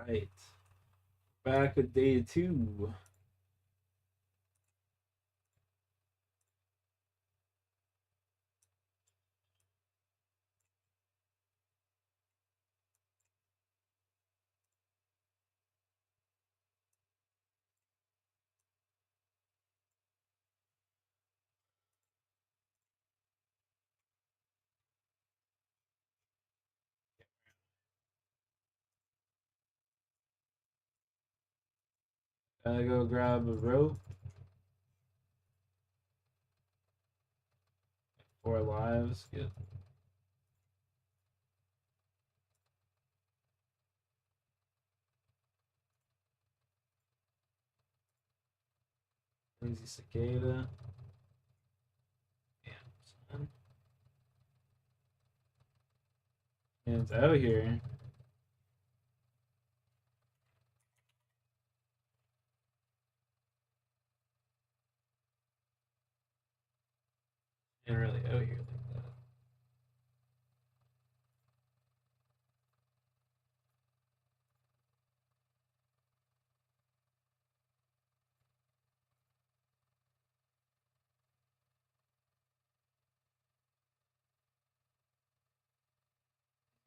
Right. Back with day 2. Gotta go grab a rope. 4 lives. Good. Lazy cicada. Damn, son. And it's out here. Ain't really out here like that.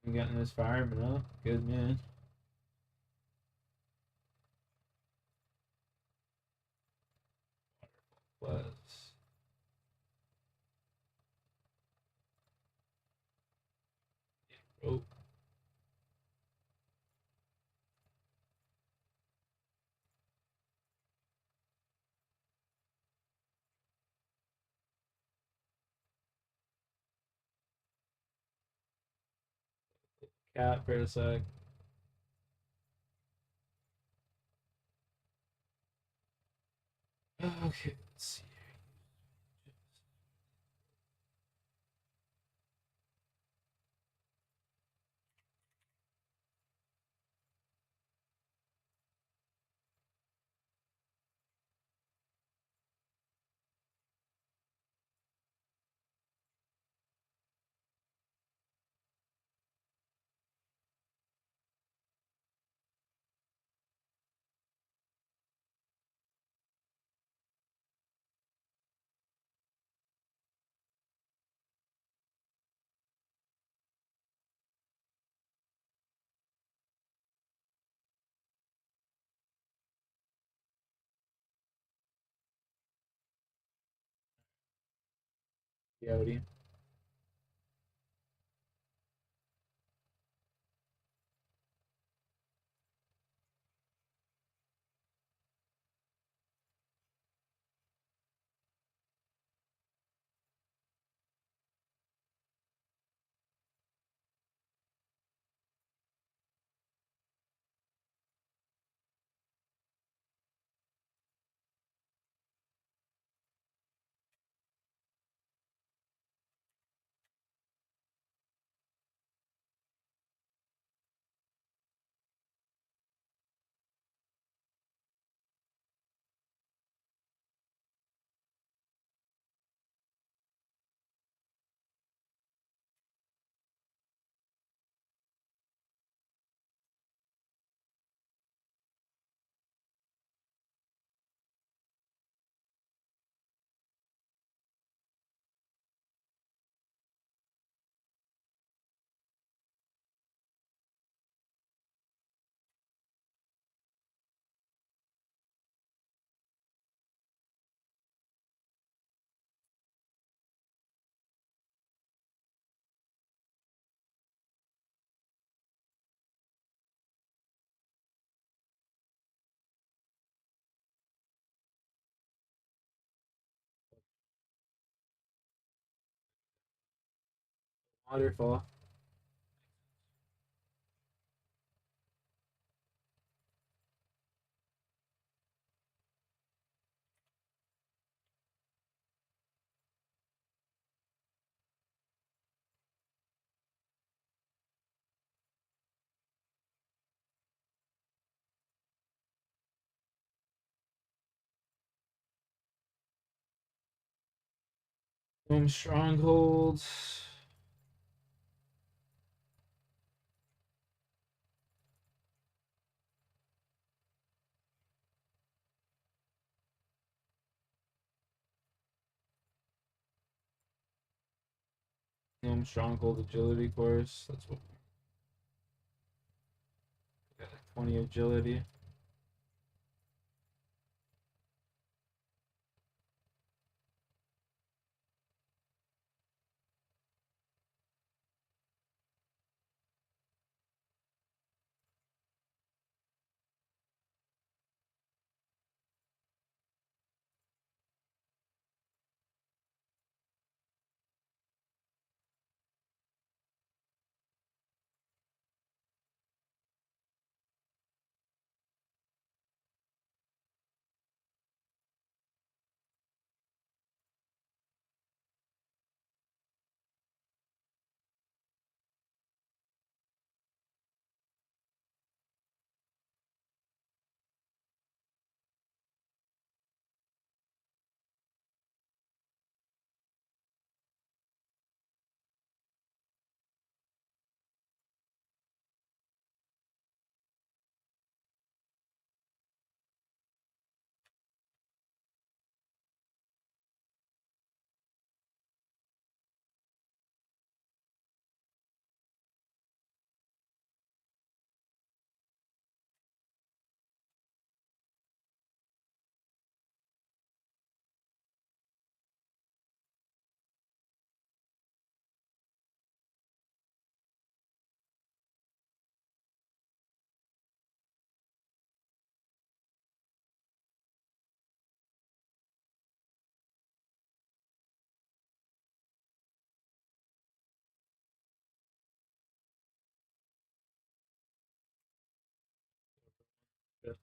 I'm getting this fire, but no. Good man. Was. Rope. Cat for a sec. Okay, let's see. Yodi. Waterfall. Home stronghold. Stronghold agility course. That's what we got, 20 agility.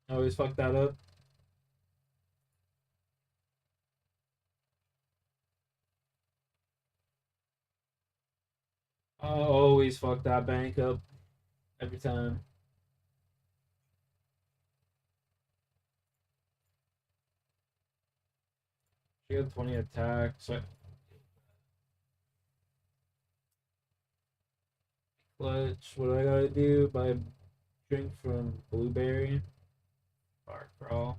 I always fuck that up. I always fuck that bank up every time. She got 20 attack. So clutch. What do I gotta do? Buy a drink from Blueberry. Bar crawl.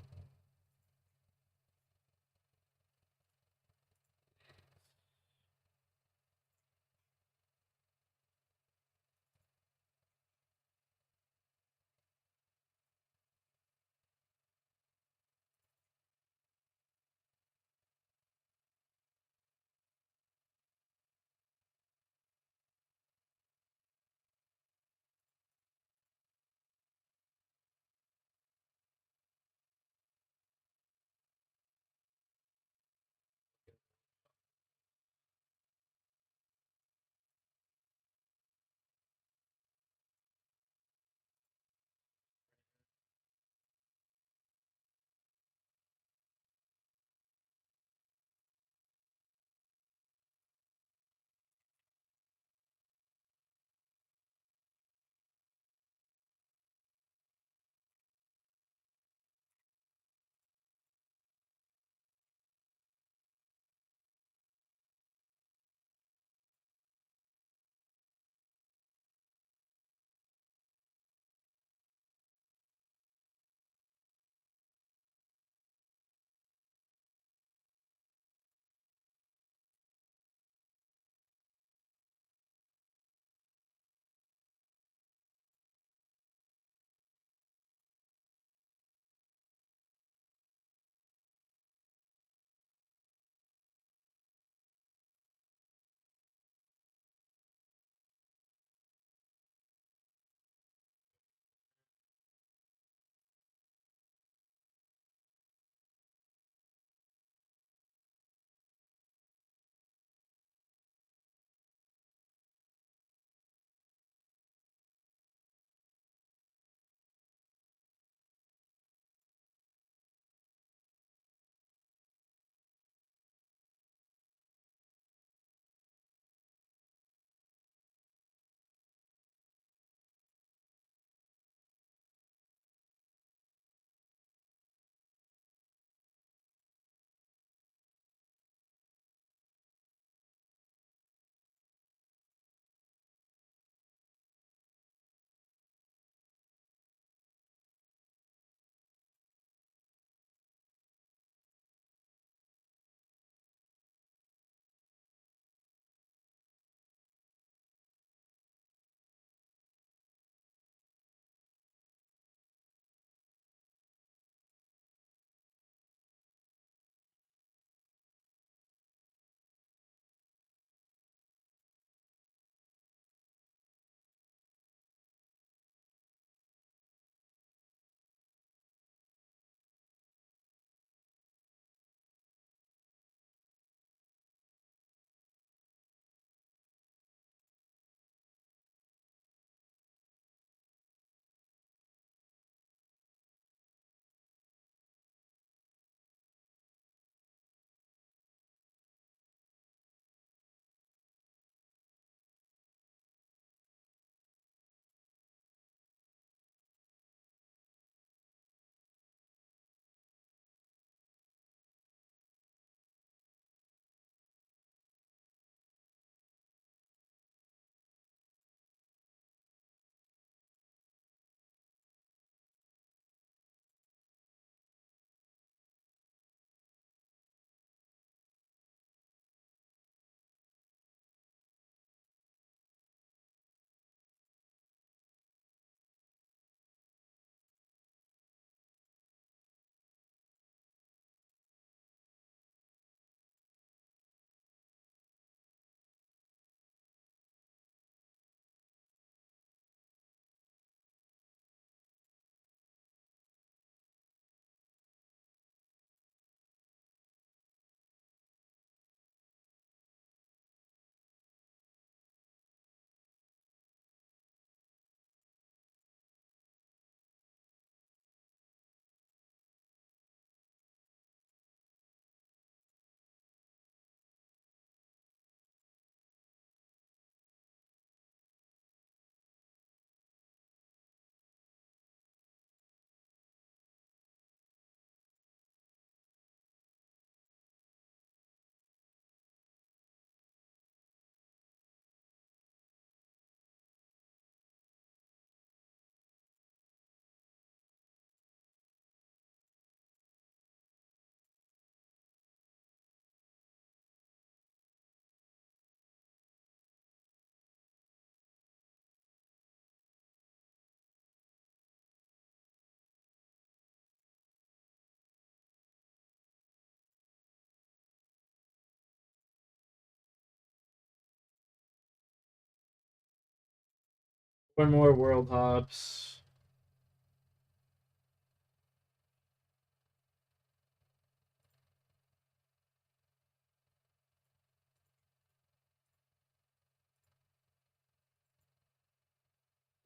One more world hops.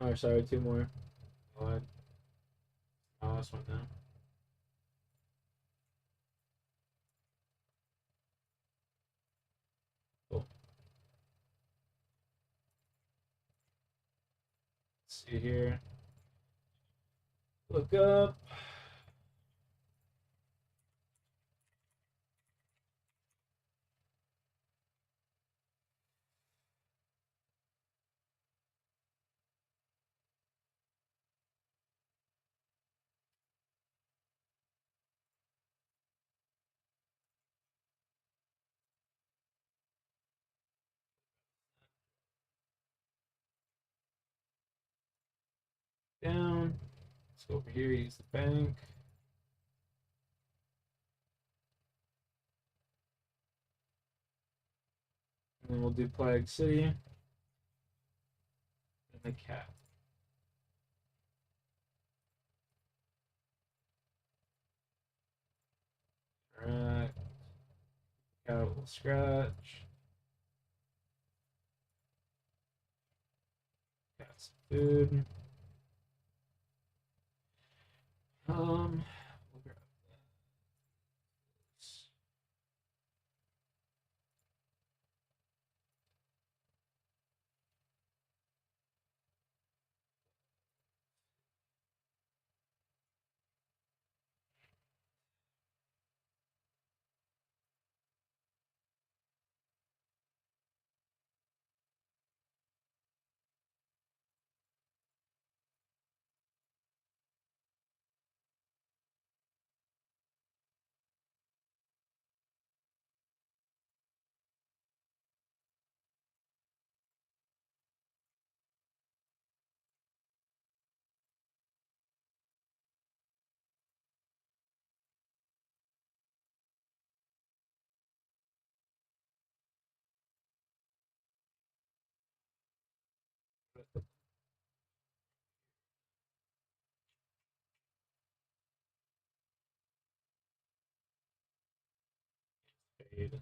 Oh, sorry, two more. Oh, this one now. Cool. Let's see here. Look up. Down. Let's go over here, use the bank. And then we'll do Plague City. And the cat. Alright. Cat will scratch. Got some food. We'll grab this. Fade.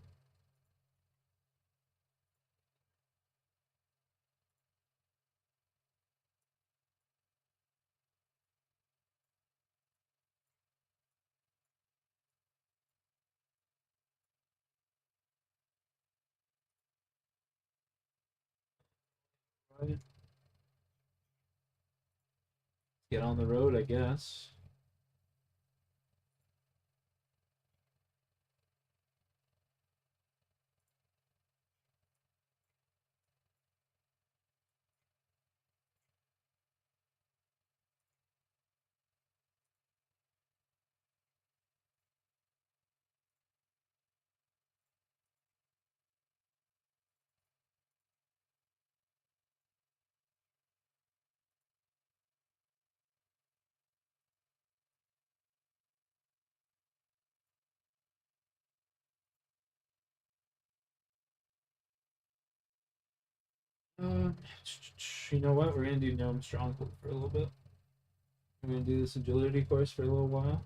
Right. Get on the road, I guess. Uh, you know what? We're gonna do Gnome Stronghold for a little bit. We're gonna do this agility course for a little while.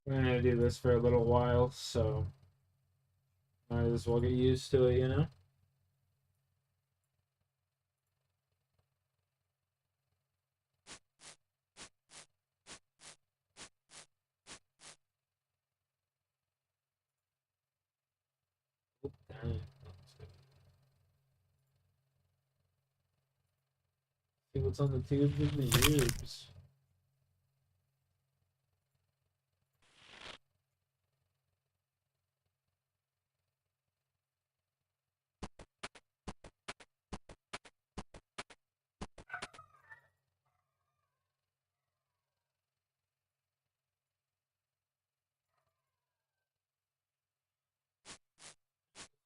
We're gonna do this for a little while, so might as well get used to it, you know? what's on the tubes and the tubes.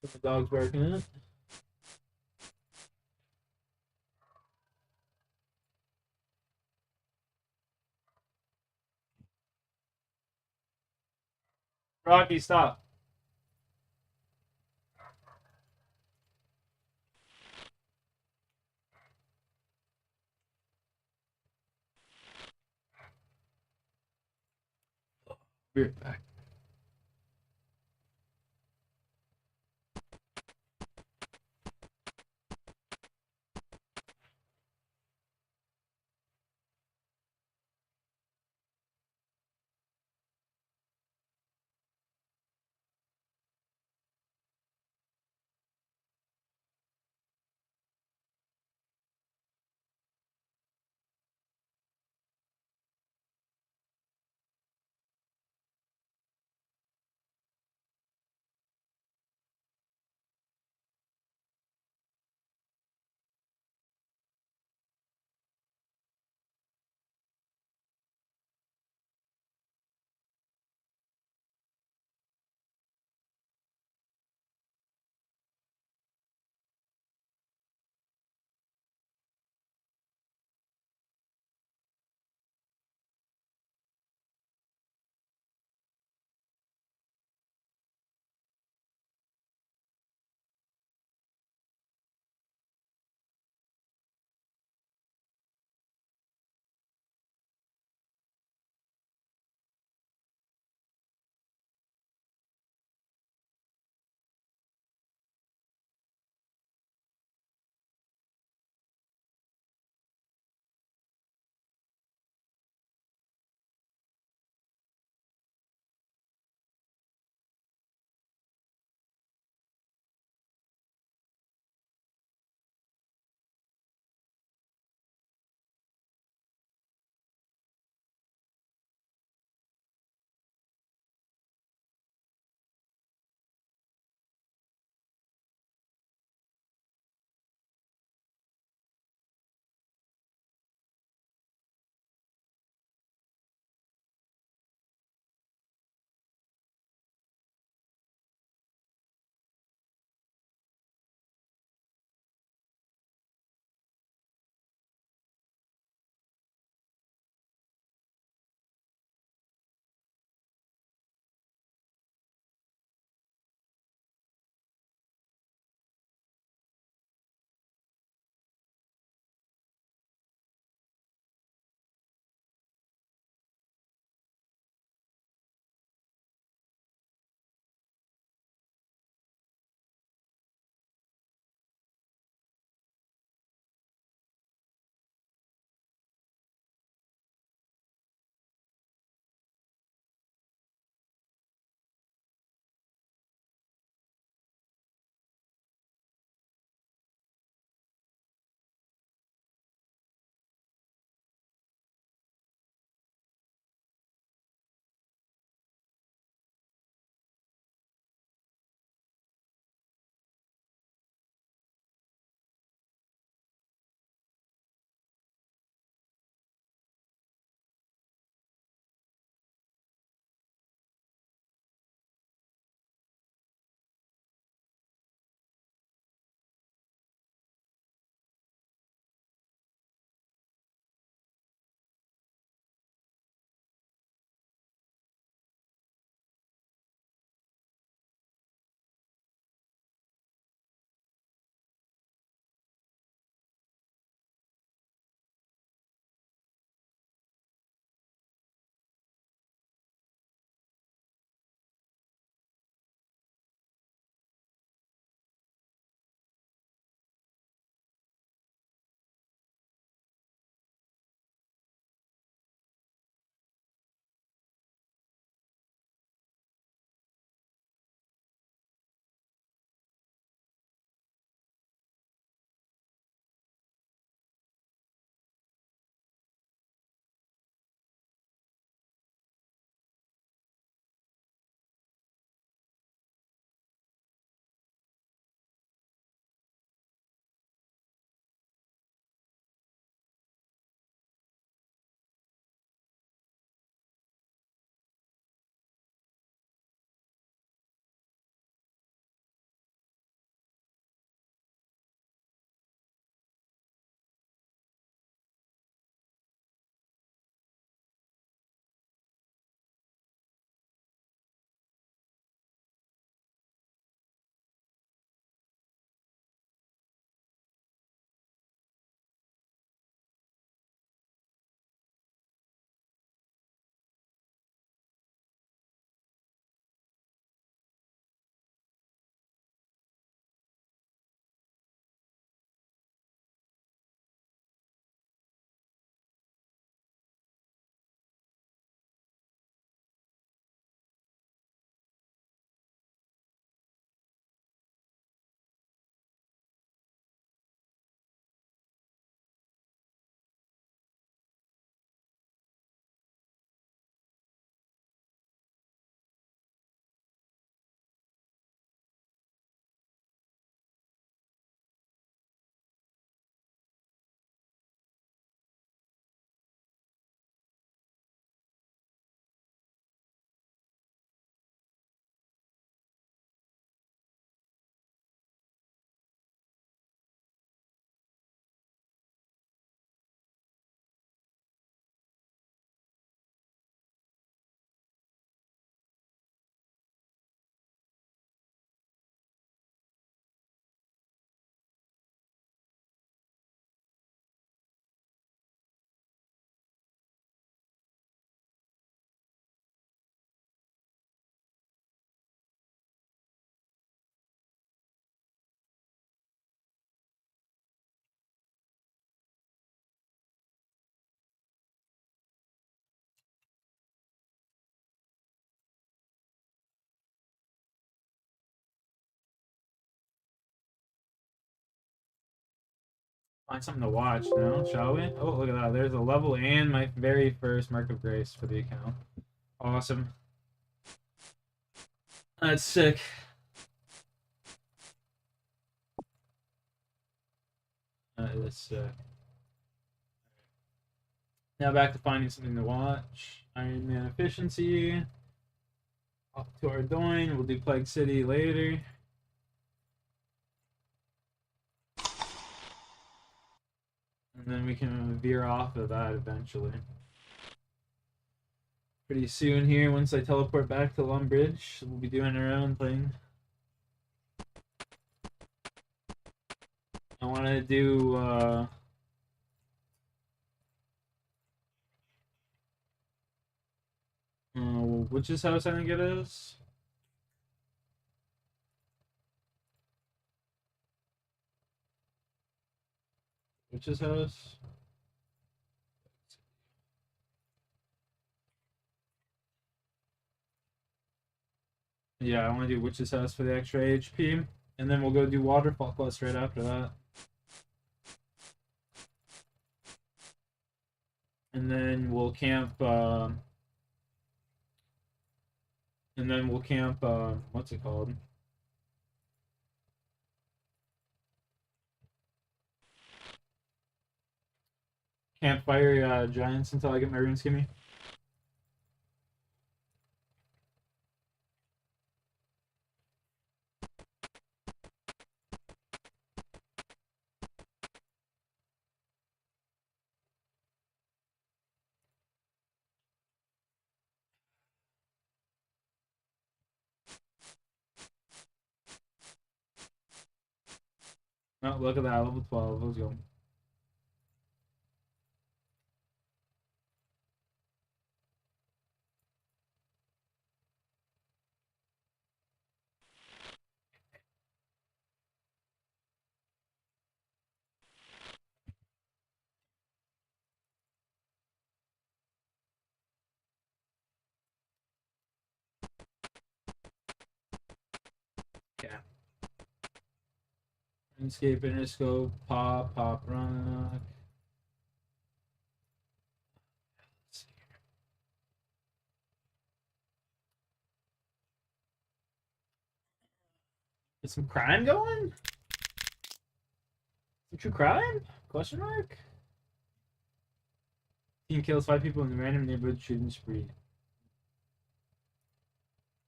The dog's barking at. Rocky, stop. Be right back. Find something to watch now, shall we? Oh, look at that. There's a level and my very first Mark of Grace for the account. Awesome. That's sick. That is sick. Now back to finding something to watch. Iron Man efficiency. Off to Ardoin. We'll do Plague City later. And then we can veer off of that eventually. Pretty soon here, once I teleport back to Lumbridge, we'll be doing our own thing. I want to do Witch's House, I think it is. Witch's House. Yeah, I want to do Witch's House for the extra HP. And then we'll go do Waterfall Quest right after that. And then we'll camp, what's it called? Campfire Giants until I get my rune skimmy. Oh, look at that, level 12. Let's go. Yeah. Escape, Interscope, Pop, Rock. Is some crime going? Some true crime? Question mark? Team kills 5 people in a random neighborhood shooting spree.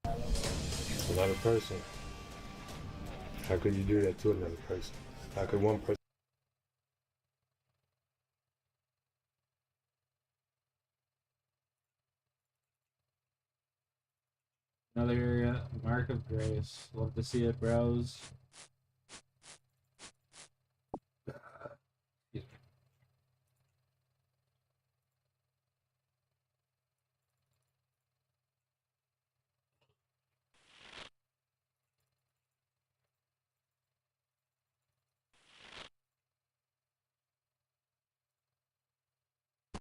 Another person. How could you do that to another person? How could one person? Another Mark of Grace. Love to see it, bros.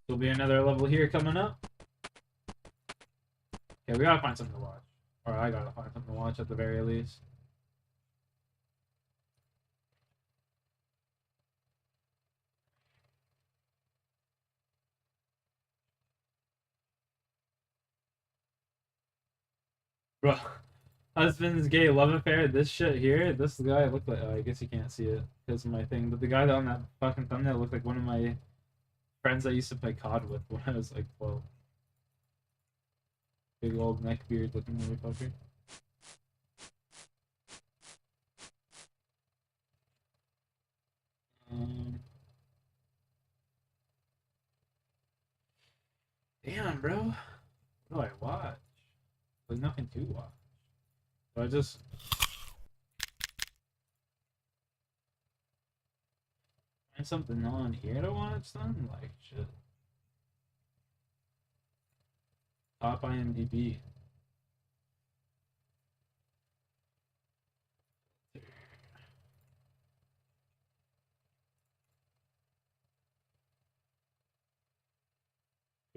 There'll be another level here coming up. Okay, we gotta find something to watch. Or I gotta find something to watch at the very least. Bro, husband's gay love affair. This shit here, this guy looked like. Oh, I guess you can't see it because of my thing. But the guy on that fucking thumbnail looked like one of my friends I used to play COD with when I was like 12. Big old neck beard looking motherfucker. Damn, bro. What do I watch? There's nothing to watch. So I just find something on here to watch then? Like, shit. Top IMDb.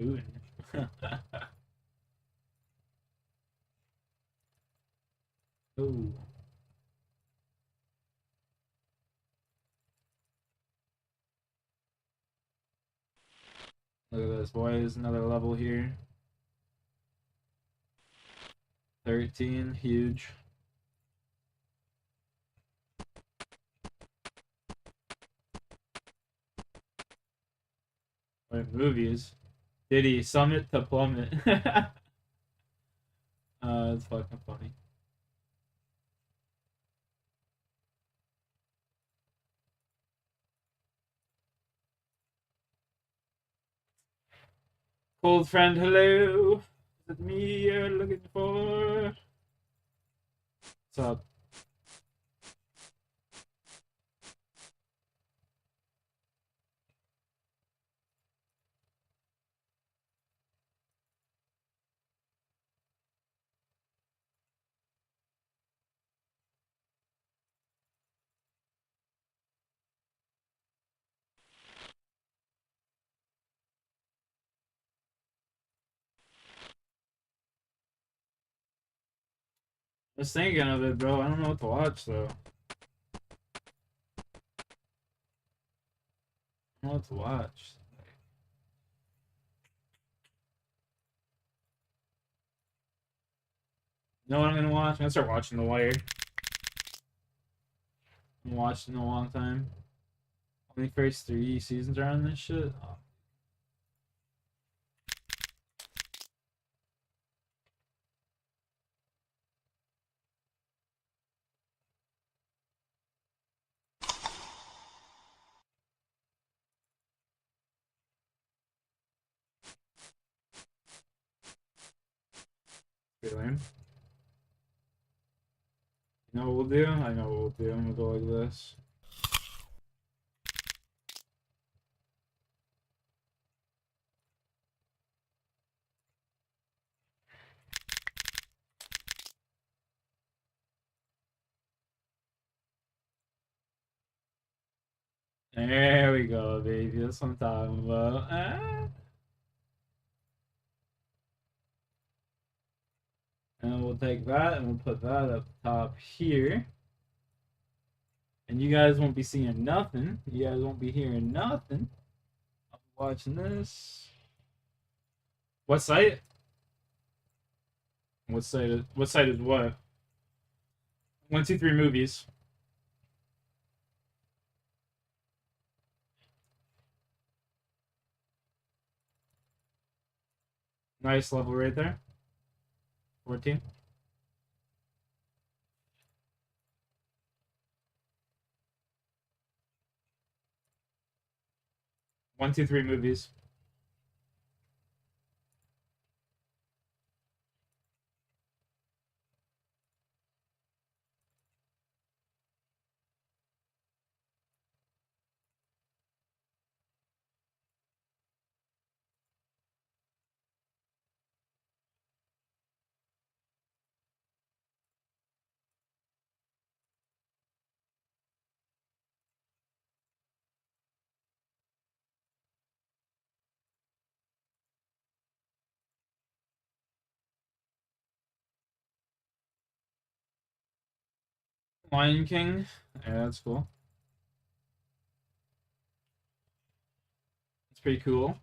Ooh. Ooh. this, boys. Another level here. 13, huge. Wait, movies. Diddy, Summit to Plummet. It's fucking funny. Cold friend, hello. Is it me you're looking for? What's up? I was thinking of it, bro. I don't know what to watch, though. I don't know what to watch. You know what I'm gonna watch? I'm gonna start watching The Wire. I haven't watched in a long time. Only first 3 seasons are on this shit. Oh. Pretty lame. You know what we'll do? I know what we'll do. I'm gonna go like this. There we go, baby. That's what I'm talking about. And we'll take that and we'll put that up top here. And you guys won't be seeing nothing. You guys won't be hearing nothing. I'll be watching this. What site? What site is what? 123 movies. Nice level right there. 14. One, two, three movies. Lion King. Yeah, that's cool. It's pretty cool.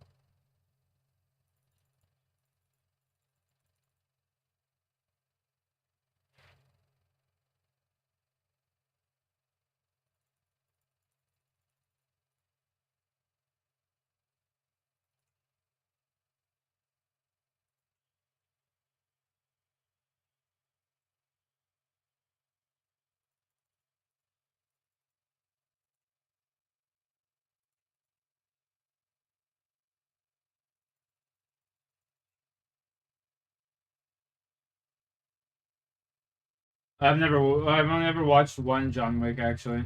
I've only ever watched one John Wick actually.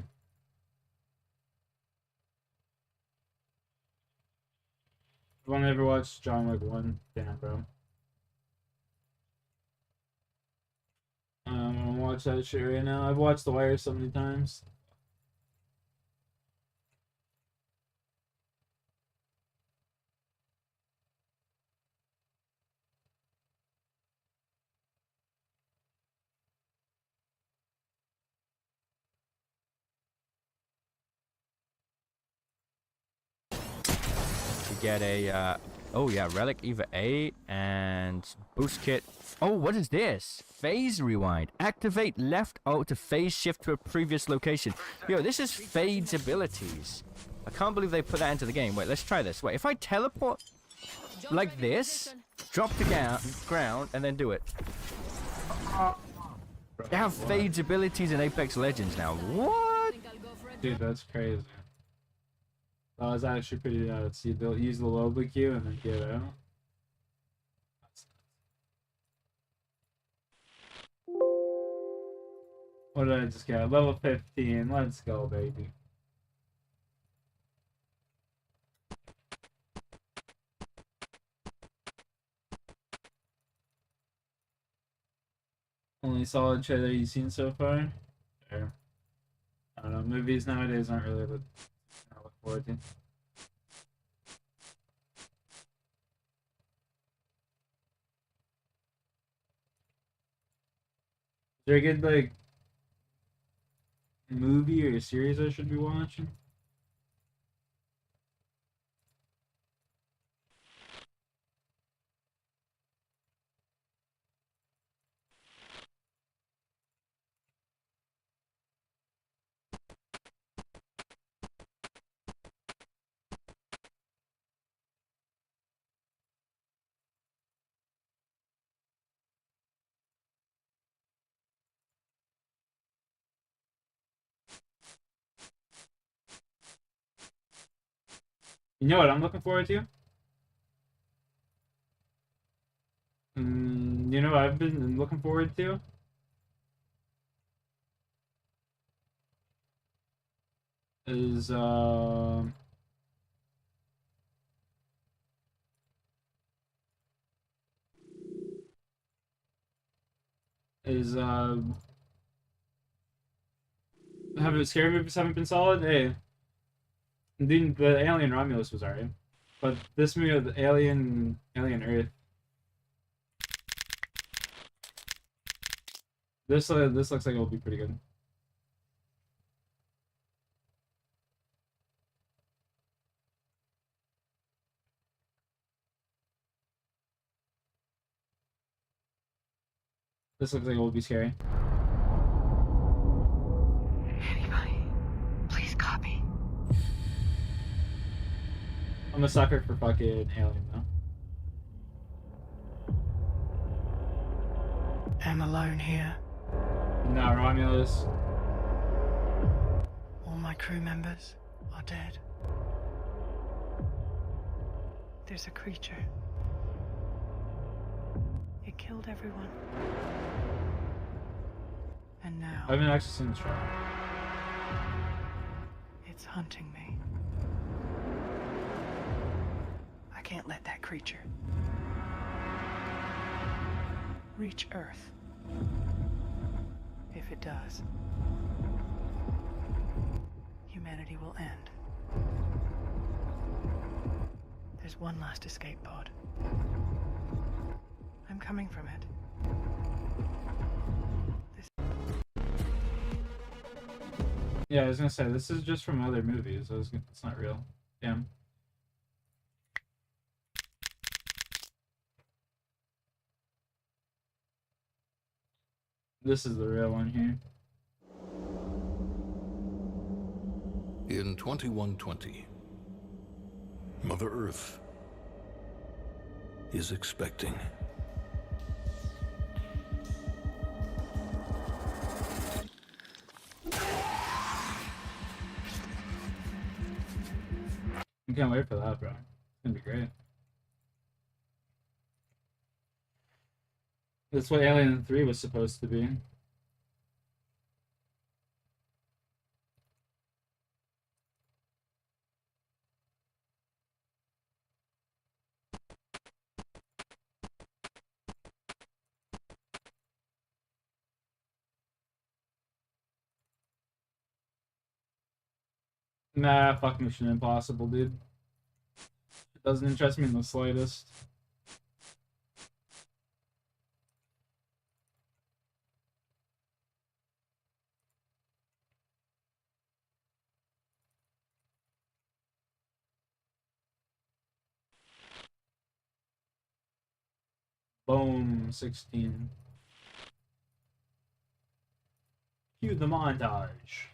I've only ever watched John Wick 1. Damn, bro. I'm gonna watch that shit right now. I've watched The Wire so many times. Get a Oh yeah, relic either 8 and boost kit. Oh, what is this? Phase rewind. Activate left alt to phase shift to a previous location. Yo, this is Fade's abilities. I can't believe they put that into the game. Wait, let's try this. Wait, if I teleport like this, drop to ground, and then do it. They have Fade's abilities in Apex Legends now. What? Dude, that's crazy. That was actually pretty nuts. They'll use the Loba Q and then get out. What did I just get? Level 15. Let's go, baby. Only solid trailer you've seen so far? Fair. I don't know. Movies nowadays aren't really what I look forward to. Is there a good, like, movie or series I should be watching? You know what I'm looking forward to? You know what I've been looking forward to? Is, is, have scary movies haven't been solid? Hey, the Alien Romulus was alright. But this movie, the Alien Earth, this looks like it'll be pretty good. This looks like it will be scary. Anybody, please copy. I'm a sucker for fucking Alien though. I'm alone here. No, Romulus. All my crew members are dead. There's a creature. It killed everyone. And now I haven't actually seen the trailer. it's hunting me. I can't let that creature reach Earth. If it does, humanity will end. There's one last escape pod. I'm coming from it. Yeah, I was gonna say this is just from other movies. It's not real. Damn. This is the real one here. In 2120, Mother Earth is expecting. I can't wait for that, bro. It's gonna be great. That's what Alien 3 was supposed to be. Nah, fuck Mission Impossible, dude. It doesn't interest me in the slightest. Boom, 16. Cue the montage.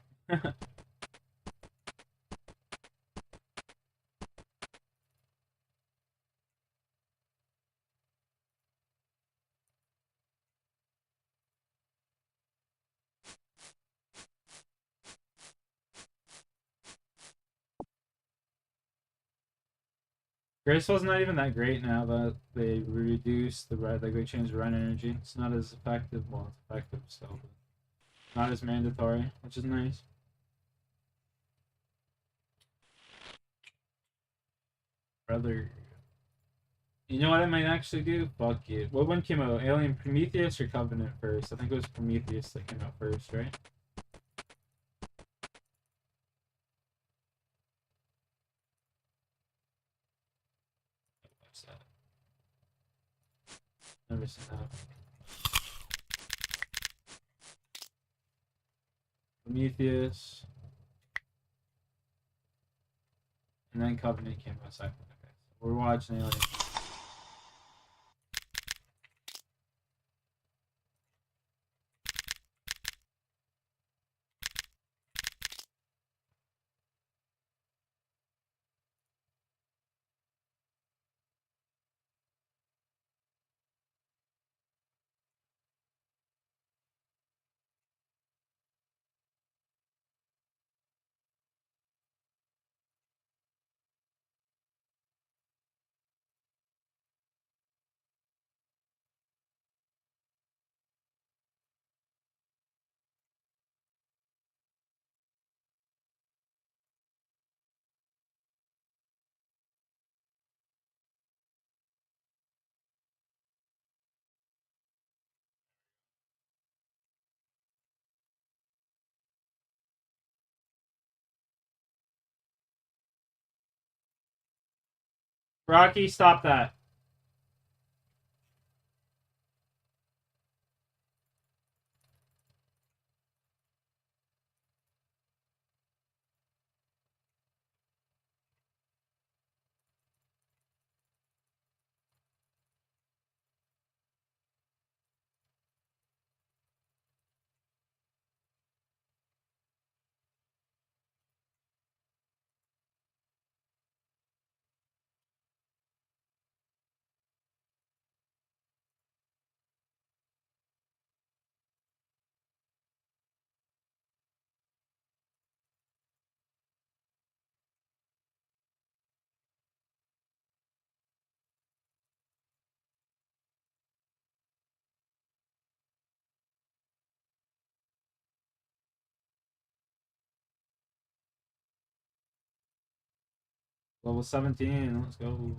Graceful's not even that great now that they reduced the red, like they changed the run energy. It's not as effective. Well, it's effective still, but not as mandatory, which is nice. Brother. You know what I might actually do? Fuck it. What one came out? Alien Prometheus or Covenant first? I think it was Prometheus that came out first, right? What's that? Never seen that. Prometheus. And then Covenant came out second. Okay. So we're watching Alien. Rocky, stop that. Level 17, let's go.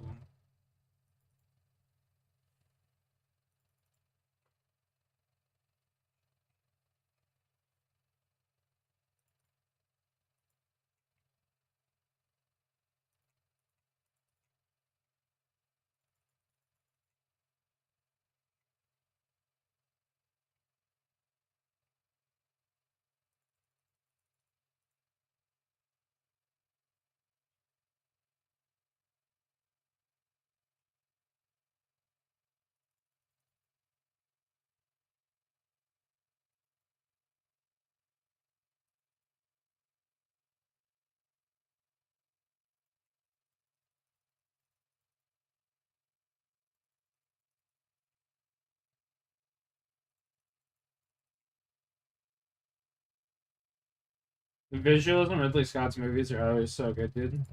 The visuals in Ridley Scott's movies are always so good, dude.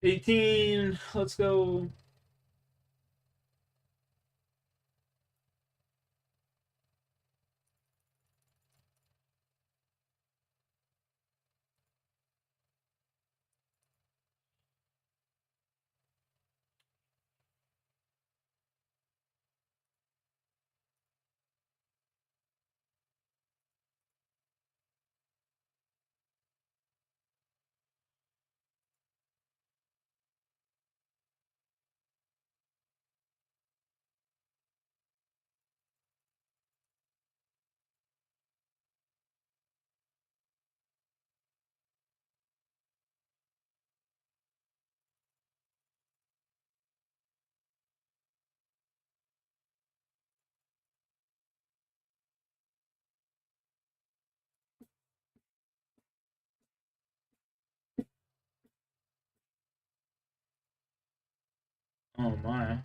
18. Let's go. Oh my.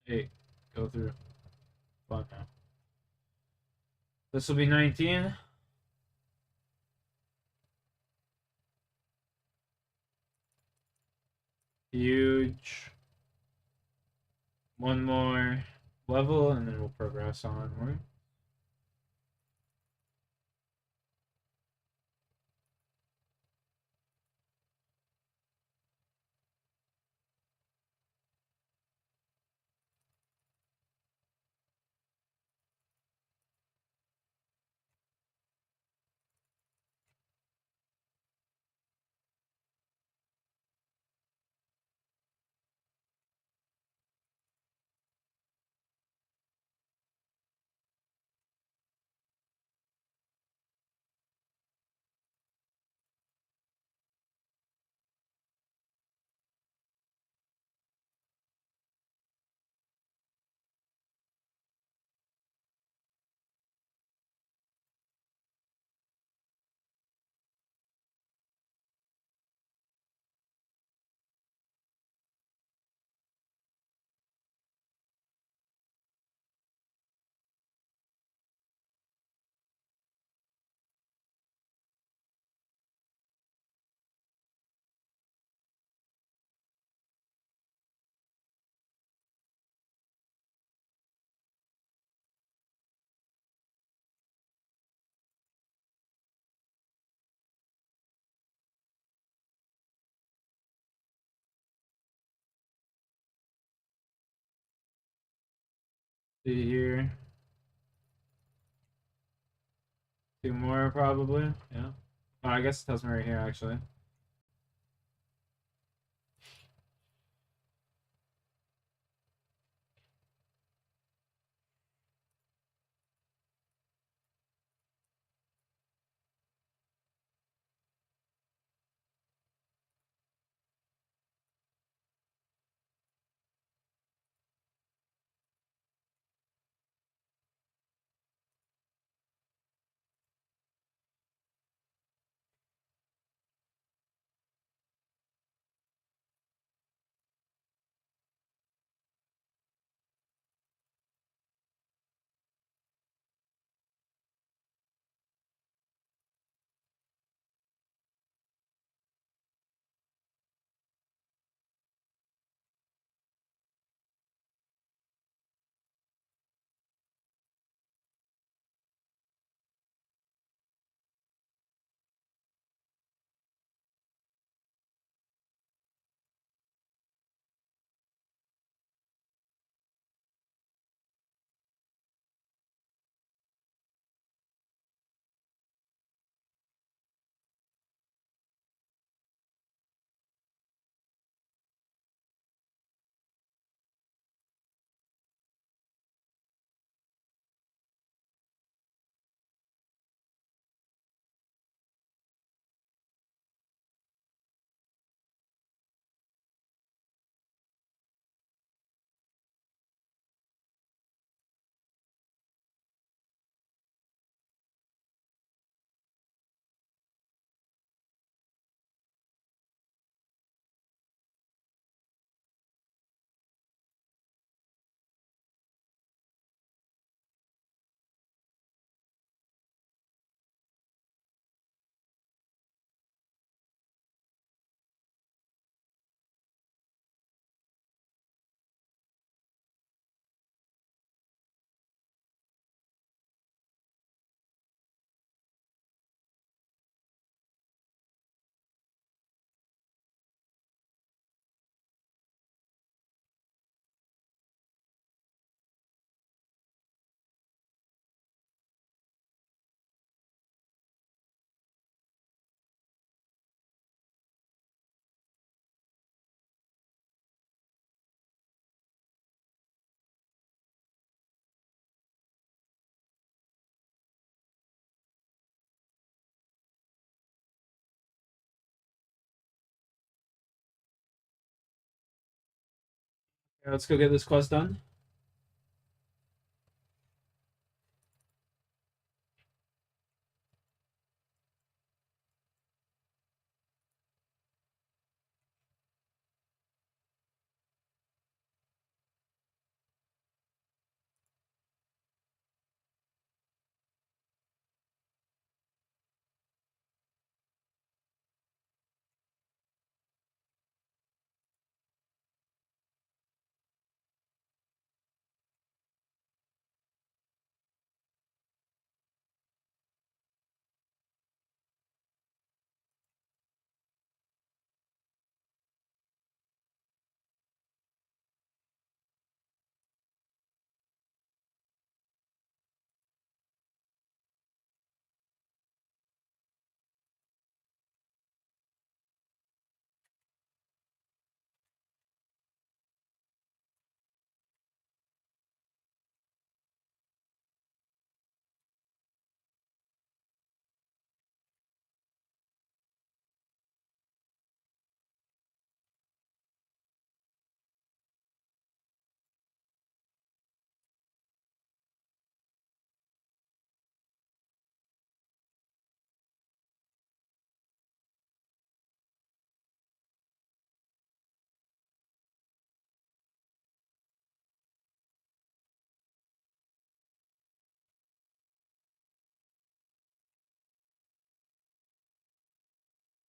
Hey, go through. Fun now. This will be 19. Huge. One more level, and then we'll progress onward. See here. Two more probably. Yeah. Oh, I guess it tells me right here actually. Alright, let's go get this quest done.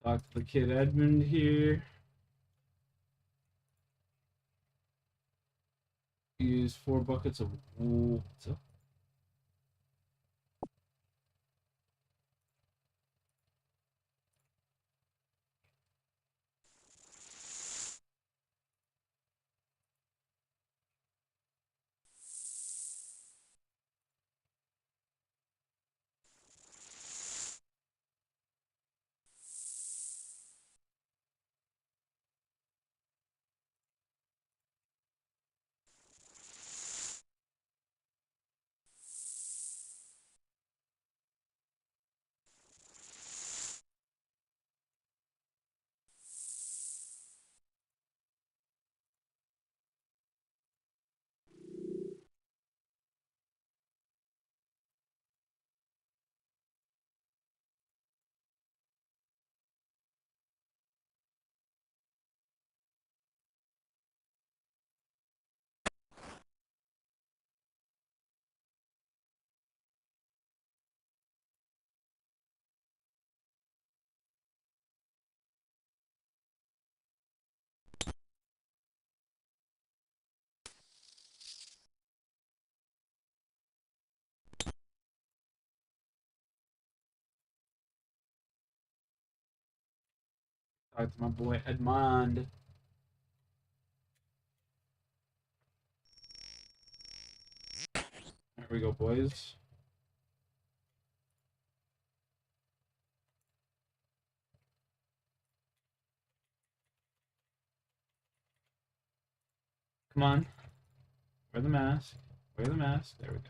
Talk to the kid Edmund here. Use 4 buckets of wool. What's up? Talk to my boy Edmond. There we go, boys. Come on. Wear the mask. Wear the mask. There we go.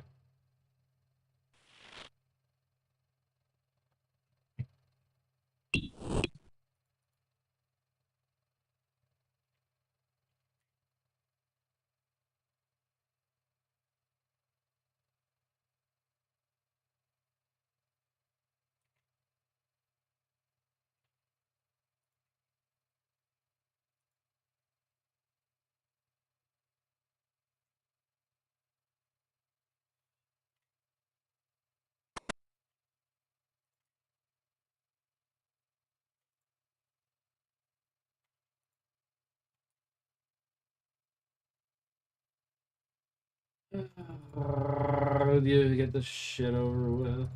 You get this shit over with.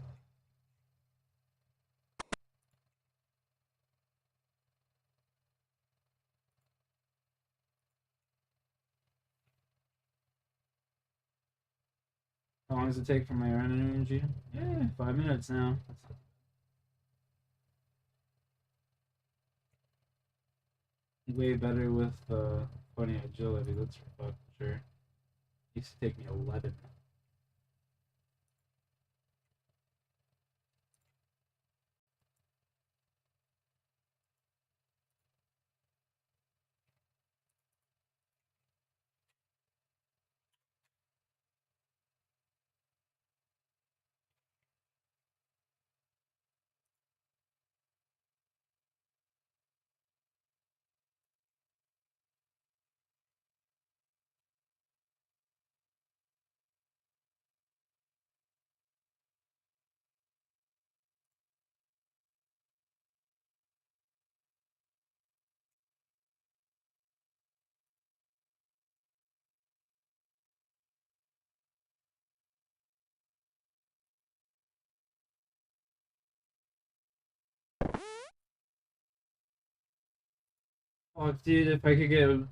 How long does it take for my iron energy? Yeah, 5 minutes now. Way better with 20 agility, that's for fucking sure. Used to take me 11. Oh, dude, if I could get a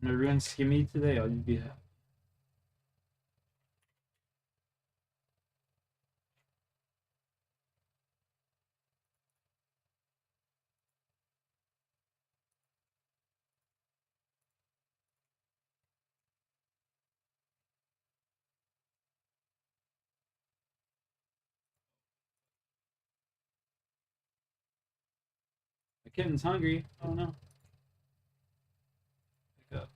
maroon skimmy today, I'd be happy. The kitten's hungry. Oh no. Pick up.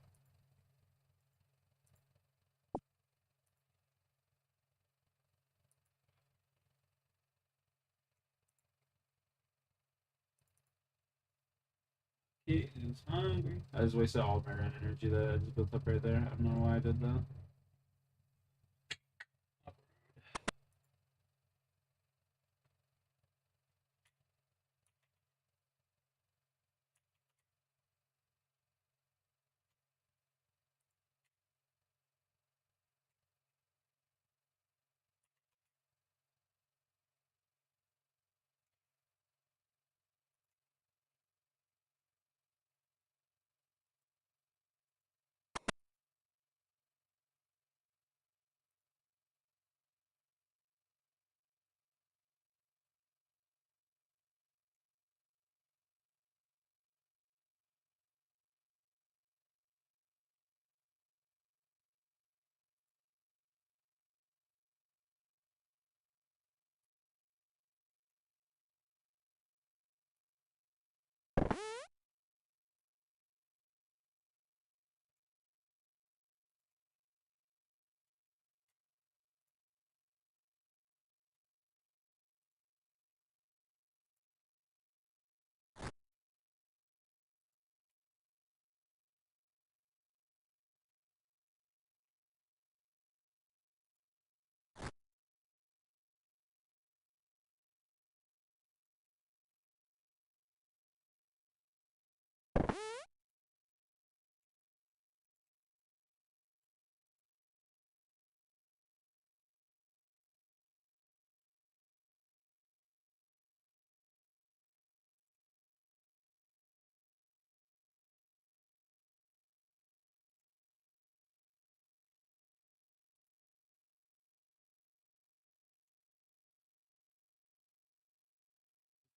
Kitten's hungry. I just wasted all my rent energy that I just built up right there. I don't know why I did that.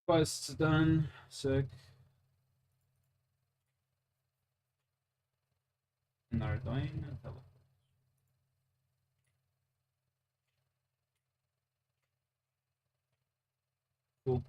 Quest's done. Sick. Nardoin. Cool.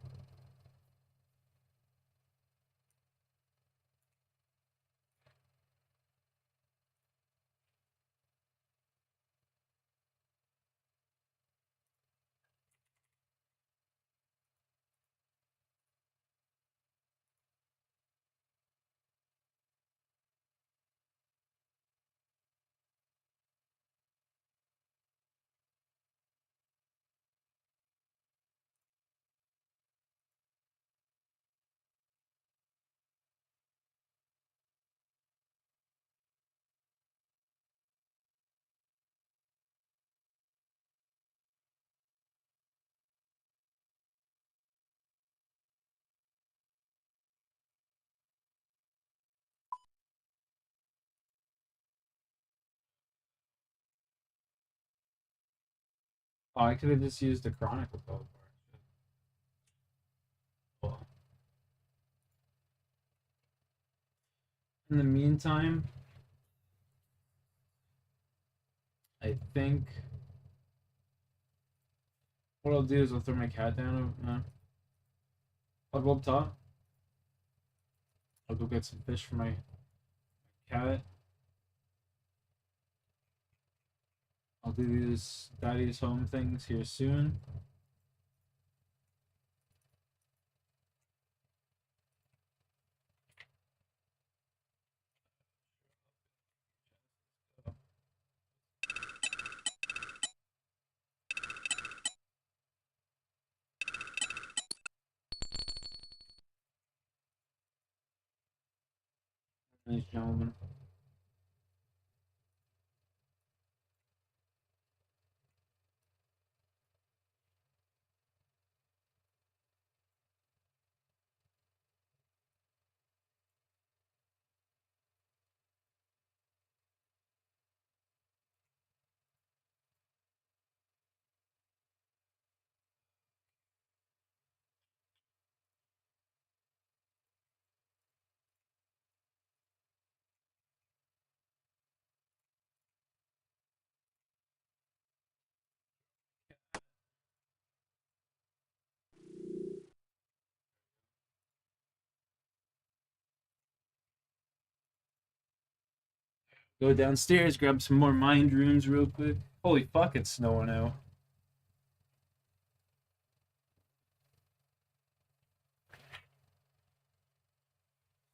Oh, I could have just used the Chronicle teleport. Well, in the meantime, I think what I'll do is I'll throw my cat down. I'll go up top. I'll go get some fish for my cat. I'll do these daddy's home things here soon. Nice gentlemen. Go downstairs, grab some more mind runes real quick. Holy fuck, it's snowing out.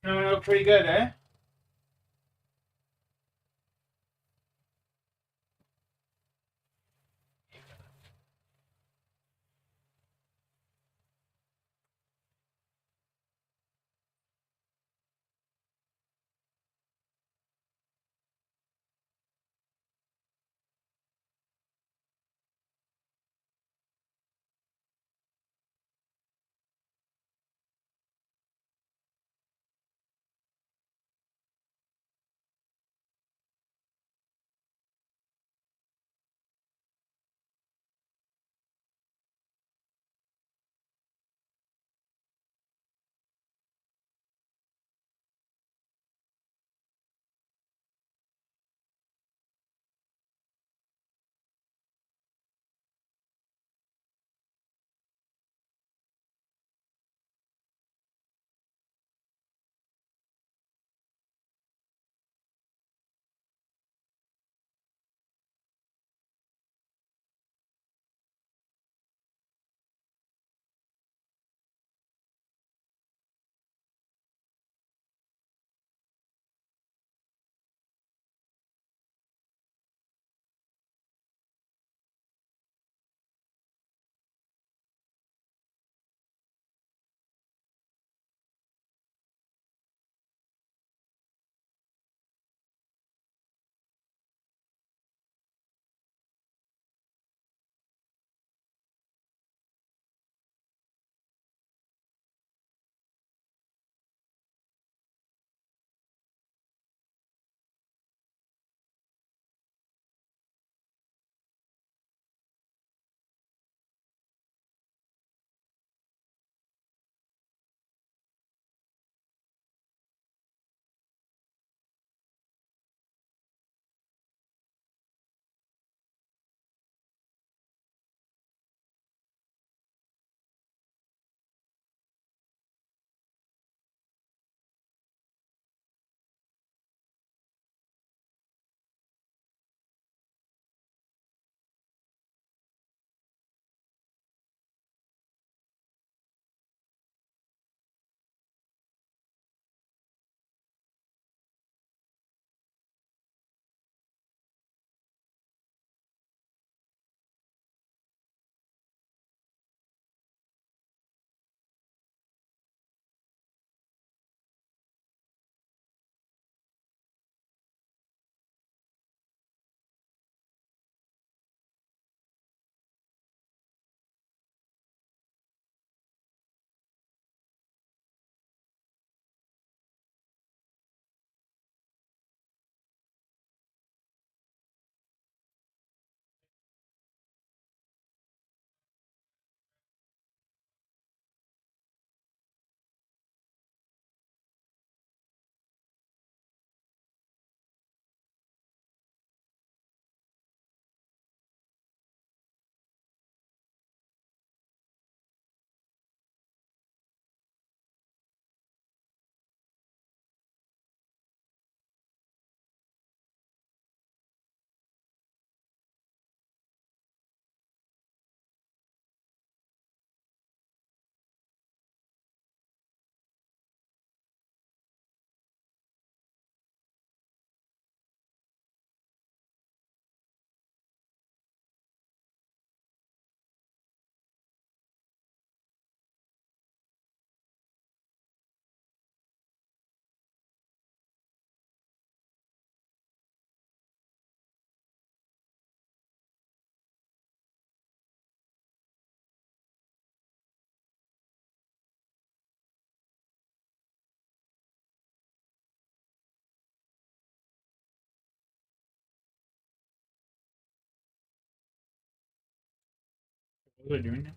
Snowing out pretty good, eh? What are they doing now?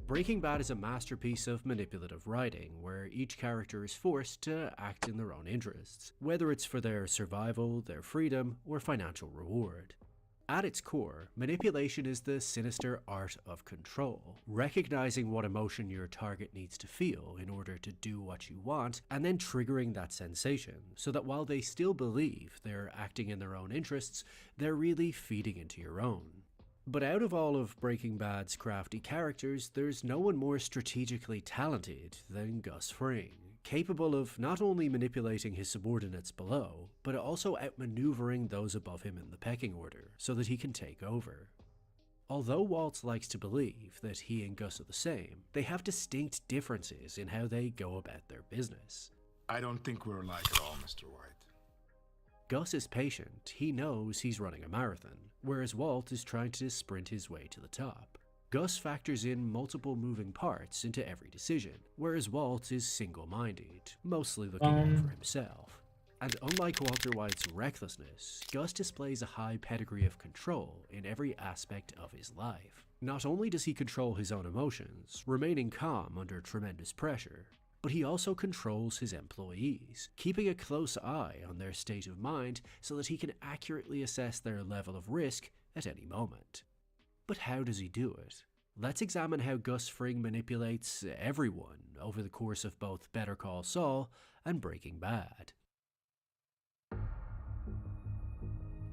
Breaking Bad is a masterpiece of manipulative writing, where each character is forced to act in their own interests, whether it's for their survival, their freedom, or financial reward. At its core, manipulation is the sinister art of control, recognizing what emotion your target needs to feel in order to do what you want, and then triggering that sensation, so that while they still believe they're acting in their own interests, they're really feeding into your own. But out of all of Breaking Bad's crafty characters, there's no one more strategically talented than Gus Fring, capable of not only manipulating his subordinates below, but also outmaneuvering those above him in the pecking order, so that he can take over. Although Walt likes to believe that he and Gus are the same, they have distinct differences in how they go about their business. I don't think we're alike at all, Mr. White. Gus is patient, he knows he's running a marathon, whereas Walt is trying to sprint his way to the top. Gus factors in multiple moving parts into every decision, whereas Walt is single-minded, mostly looking out for himself. And unlike Walter White's recklessness, Gus displays a high pedigree of control in every aspect of his life. Not only does he control his own emotions, remaining calm under tremendous pressure, but he also controls his employees, keeping a close eye on their state of mind so that he can accurately assess their level of risk at any moment. But how does he do it? Let's examine how Gus Fring manipulates everyone over the course of both Better Call Saul and Breaking Bad.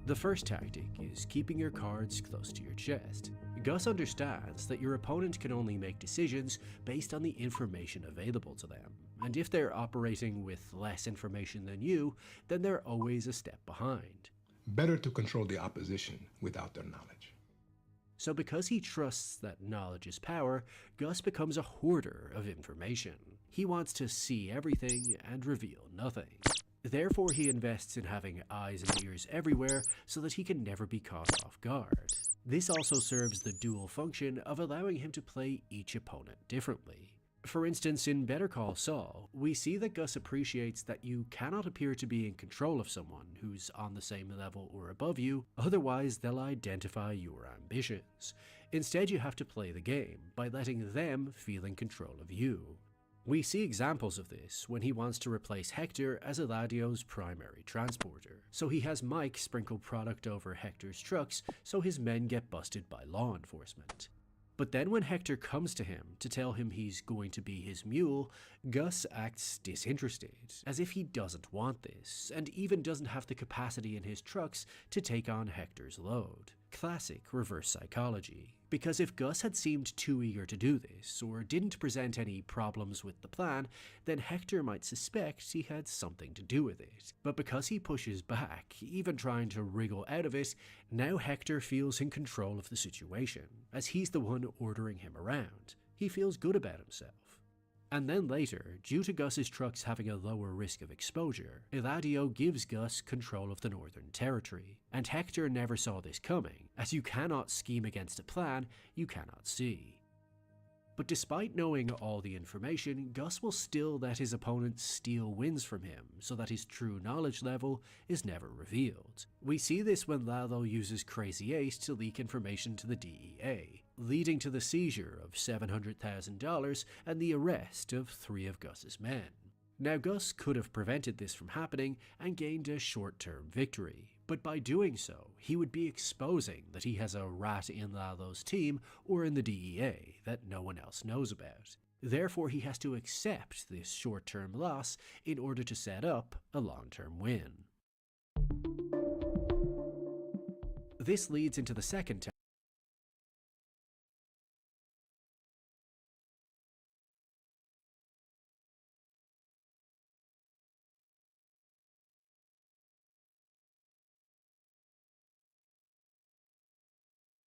The first tactic is keeping your cards close to your chest. Gus understands that your opponent can only make decisions based on the information available to them, and if they're operating with less information than you, then they're always a step behind. Better to control the opposition without their knowledge. So because he trusts that knowledge is power, Gus becomes a hoarder of information. He wants to see everything and reveal nothing. Therefore, he invests in having eyes and ears everywhere so that he can never be caught off guard. This also serves the dual function of allowing him to play each opponent differently. For instance, in Better Call Saul, we see that Gus appreciates that you cannot appear to be in control of someone who's on the same level or above you, otherwise they'll identify your ambitions. Instead, you have to play the game by letting them feel in control of you. We see examples of this when he wants to replace Hector as Eladio's primary transporter, so he has Mike sprinkle product over Hector's trucks so his men get busted by law enforcement. But then when Hector comes to him to tell him he's going to be his mule, Gus acts disinterested, as if he doesn't want this, and even doesn't have the capacity in his trucks to take on Hector's load. Classic reverse psychology. Because if Gus had seemed too eager to do this, or didn't present any problems with the plan, then Hector might suspect he had something to do with it. But because he pushes back, even trying to wriggle out of it, now Hector feels in control of the situation, as he's the one ordering him around. He feels good about himself. And then later, due to Gus's trucks having a lower risk of exposure, Eladio gives Gus control of the Northern Territory, and Hector never saw this coming, as you cannot scheme against a plan you cannot see. But despite knowing all the information, Gus will still let his opponents steal wins from him, so that his true knowledge level is never revealed. We see this when Lalo uses Crazy 8 to leak information to the DEA, leading to the seizure of $700,000 and the arrest of 3 of Gus's men. Now Gus could have prevented this from happening and gained a short-term victory, but by doing so, he would be exposing that he has a rat in Lalo's team or in the DEA that no one else knows about. Therefore, he has to accept this short-term loss in order to set up a long-term win. This leads into the second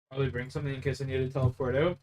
Probably bring something in case I need to teleport out.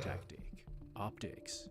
tactic: optics.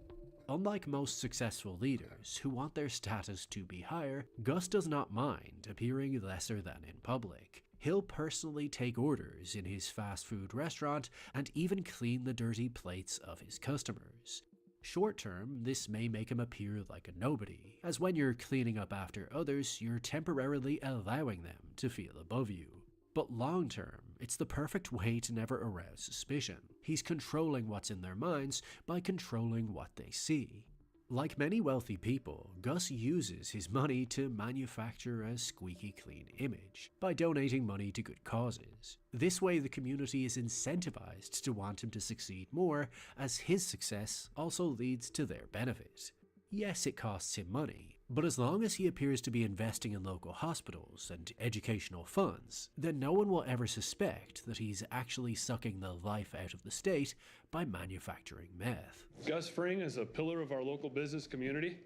Unlike most successful leaders who want their status to be higher, Gus does not mind appearing lesser than in public. He'll personally take orders in his fast food restaurant and even clean the dirty plates of his customers. Short term, this may make him appear like a nobody, as when you're cleaning up after others, you're temporarily allowing them to feel above you. But long term, it's the perfect way to never arouse suspicion. He's controlling what's in their minds by controlling what they see. Like many wealthy people, Gus uses his money to manufacture a squeaky clean image by donating money to good causes. This way the community is incentivized to want him to succeed more, as his success also leads to their benefit. Yes, it costs him money, but as long as he appears to be investing in local hospitals and educational funds, then no one will ever suspect that he's actually sucking the life out of the state by manufacturing meth. Gus Fring is a pillar of our local business community.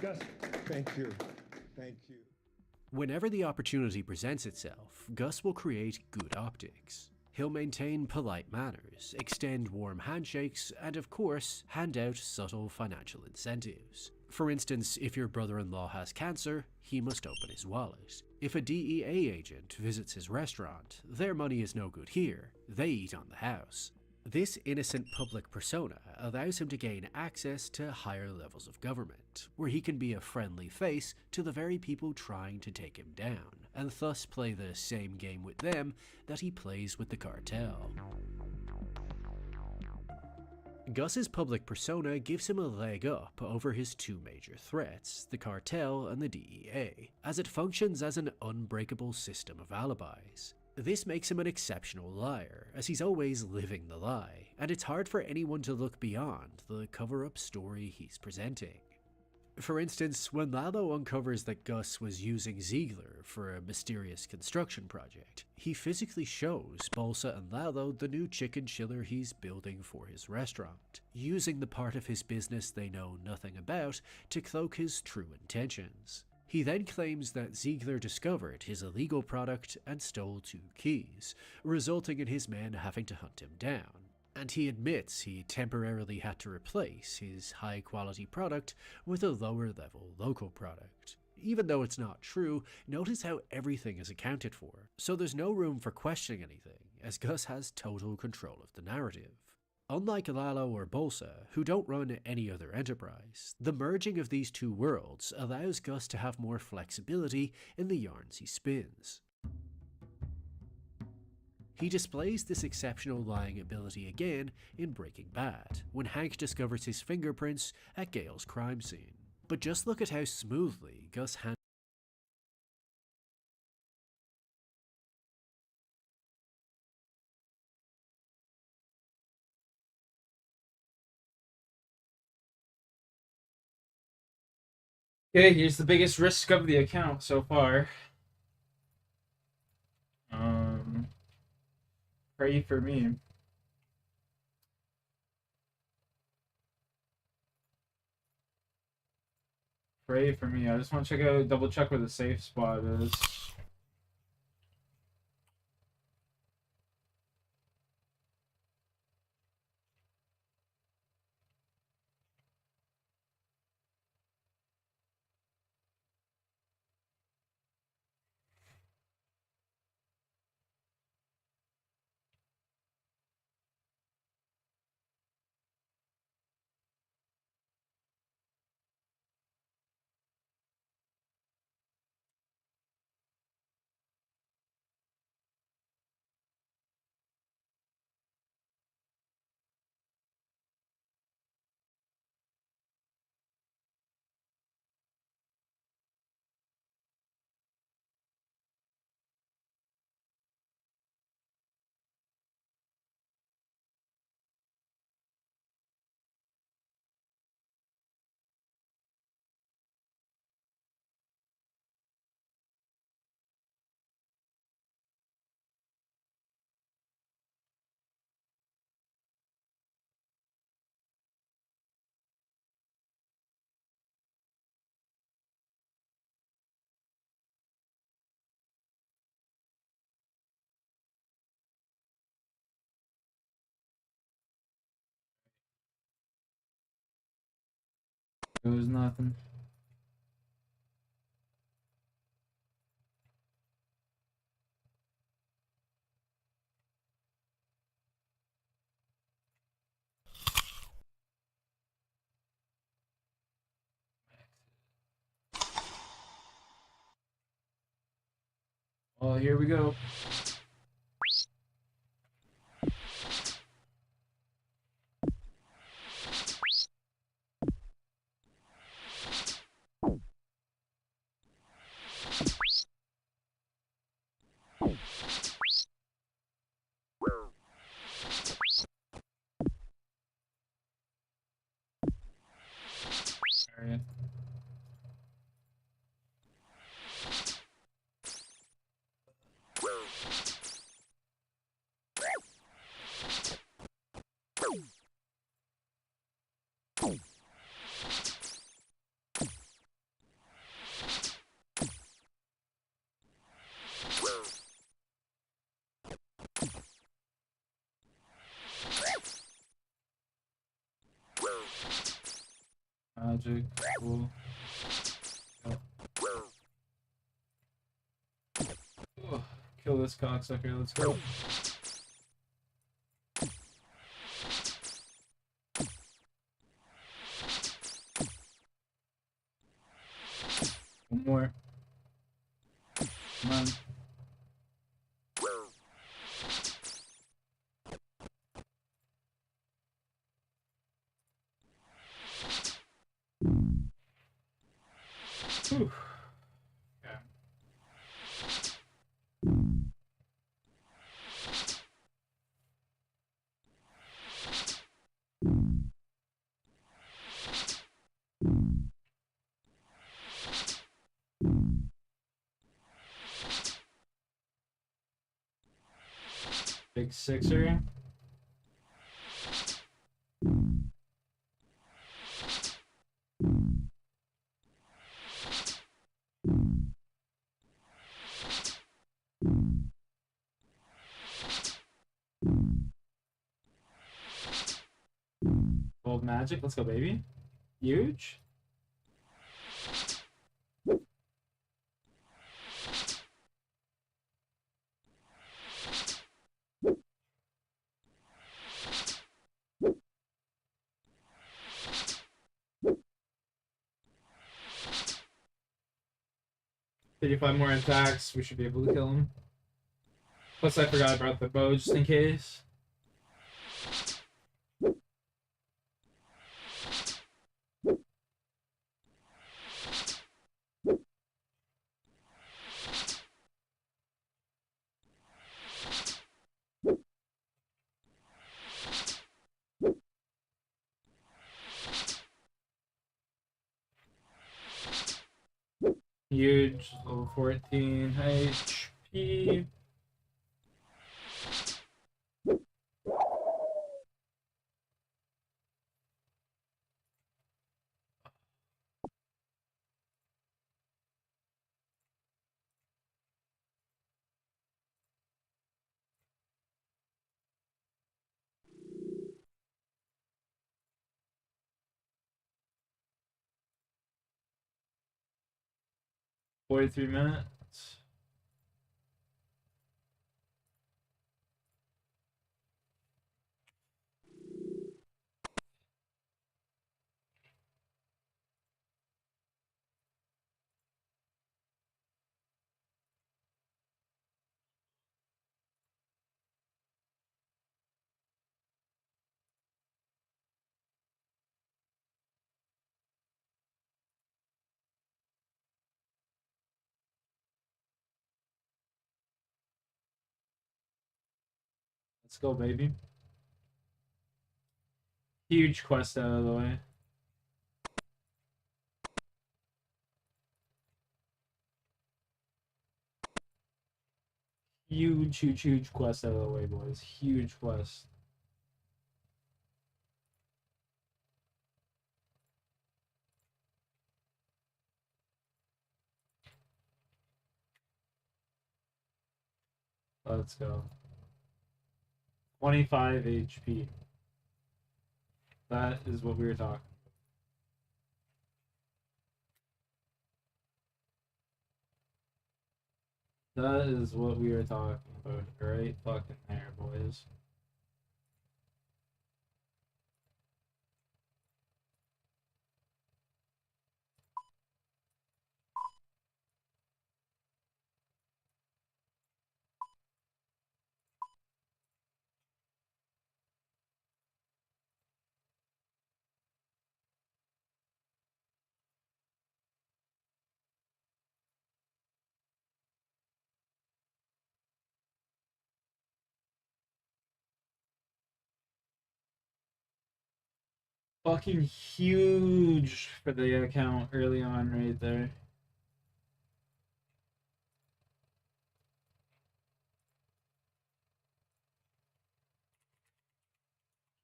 Gus, thank you. Thank you. Whenever the opportunity presents itself, Gus will create good optics. He'll maintain polite manners, extend warm handshakes, and of course, hand out subtle financial incentives. For instance, if your brother-in-law has cancer, he must open his wallet. If a DEA agent visits his restaurant, their money is no good here, they eat on the house. This innocent public persona allows him to gain access to higher levels of government, where he can be a friendly face to the very people trying to take him down, and thus play the same game with them that he plays with the cartel. Gus's public persona gives him a leg up over his two major threats, the cartel and the DEA, as it functions as an unbreakable system of alibis. This makes him an exceptional liar, as he's always living the lie, and it's hard for anyone to look beyond the cover-up story he's presenting. For instance, when Lalo uncovers that Gus was using Ziegler for a mysterious construction project, he physically shows Bolsa and Lalo the new chicken chiller he's building for his restaurant, using the part of his business they know nothing about to cloak his true intentions. He then claims that Ziegler discovered his illegal product and stole 2 keys, resulting in his men having to hunt him down. And he admits he temporarily had to replace his high-quality product with a lower-level local product. Even though it's not true, notice how everything is accounted for, so there's no room for questioning anything, as Gus has total control of the narrative. Unlike Lalo or Bolsa, who don't run any other enterprise, the merging of these two worlds allows Gus to have more flexibility in the yarns he spins. He displays this exceptional lying ability again in Breaking Bad, when Hank discovers his fingerprints at Gale's crime scene. But just look at how smoothly Gus handles. Okay, here's the biggest risk of the account so far. Pray for me. Pray for me. I just want to double check where the safe spot is. It was nothing. Well, here we go. Alright. Magic. Cool. Yep. Oh, kill this cocksucker. Let's go. One more. Come on. Whew. Okay. Big sixer. Gold magic. Let's go, baby. Huge. $35 more attacks. We should be able to kill him. Plus, I forgot about the bow just in case. Huge. Level 14 HP. $43. 'Let's go, baby. Huge quest out of the way. Huge quest out of the way, boys. Huge quest. Let's go. 25 HP. That is what we were talking. That is what we were talking about right fucking there, boys. Fucking huge for the account early on right there.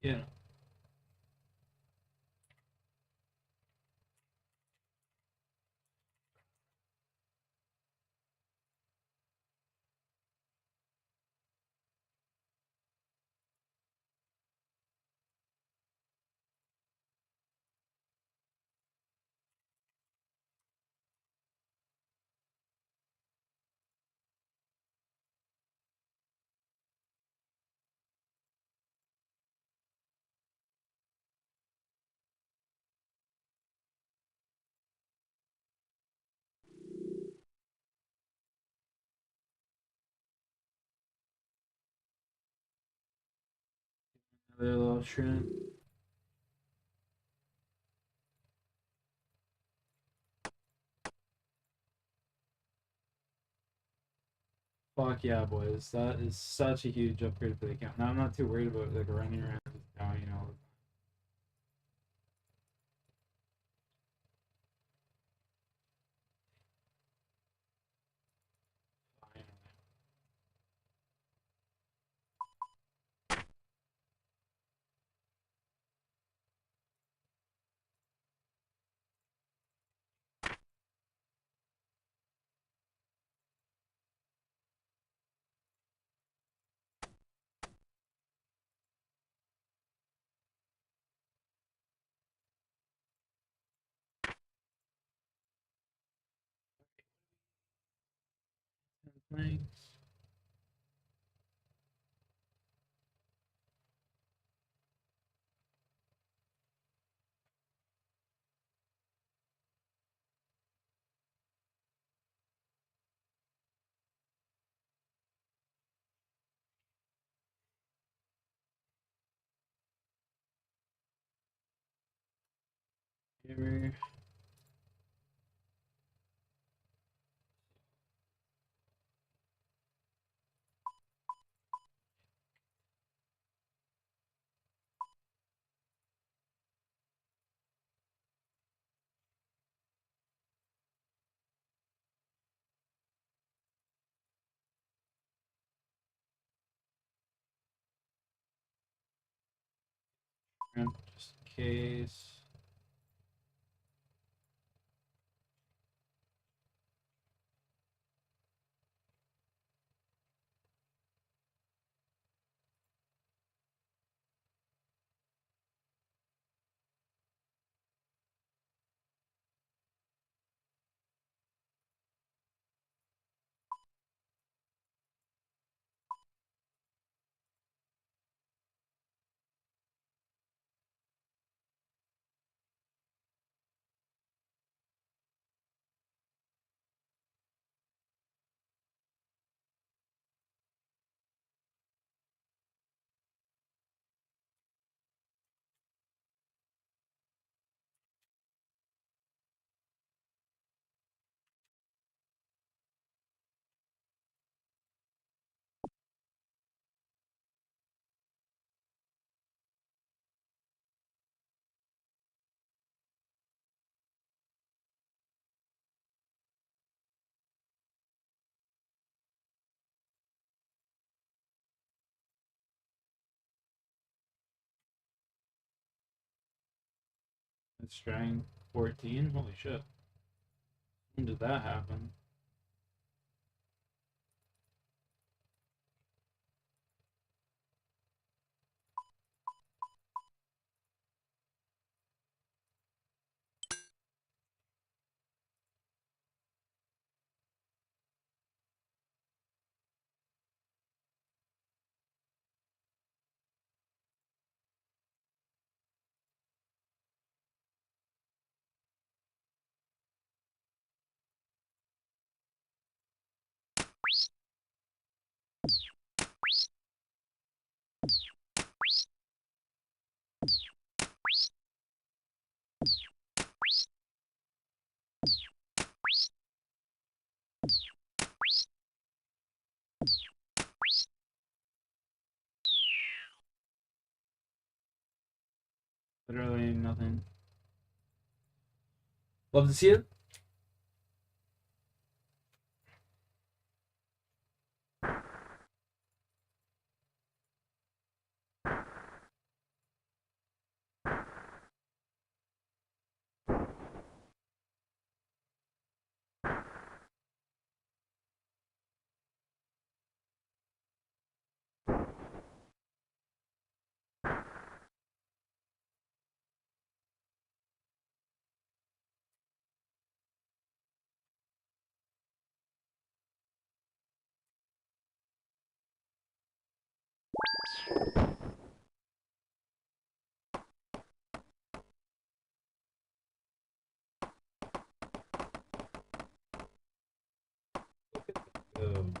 Yeah. Another little shrimp. Fuck yeah, boys. That is such a huge upgrade for the account. Now I'm not too worried about like running around town, you know. Thanks. Here. Shrimp, just in case. It's strength 14. Holy shit. When did that happen? Literally nothing. Love to see it. Um,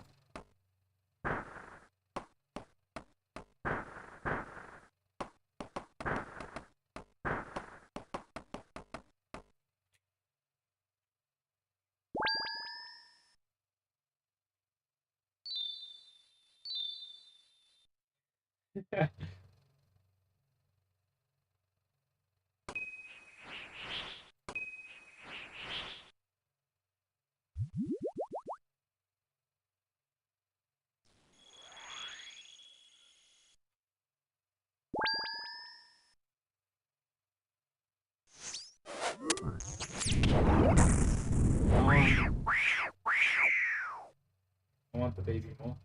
I want the baby more.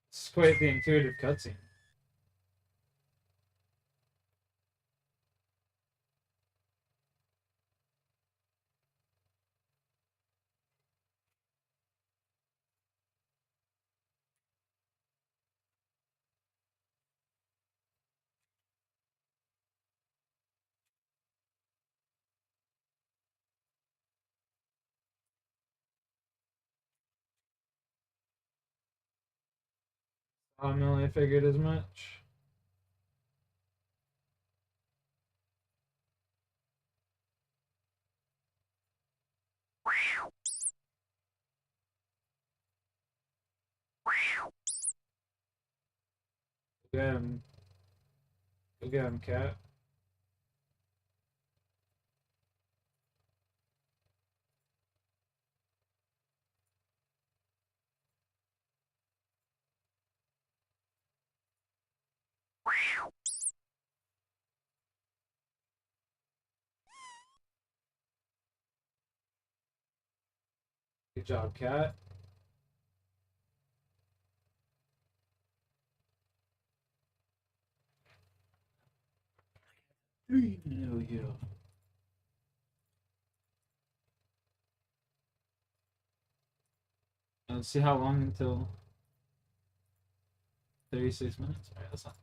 It's quite the intuitive cutscene. I figured as much. Go get him. Go get him, cat. Good job, cat. Oh yeah. Let's see how long until 36 minutes. Alright, that's not.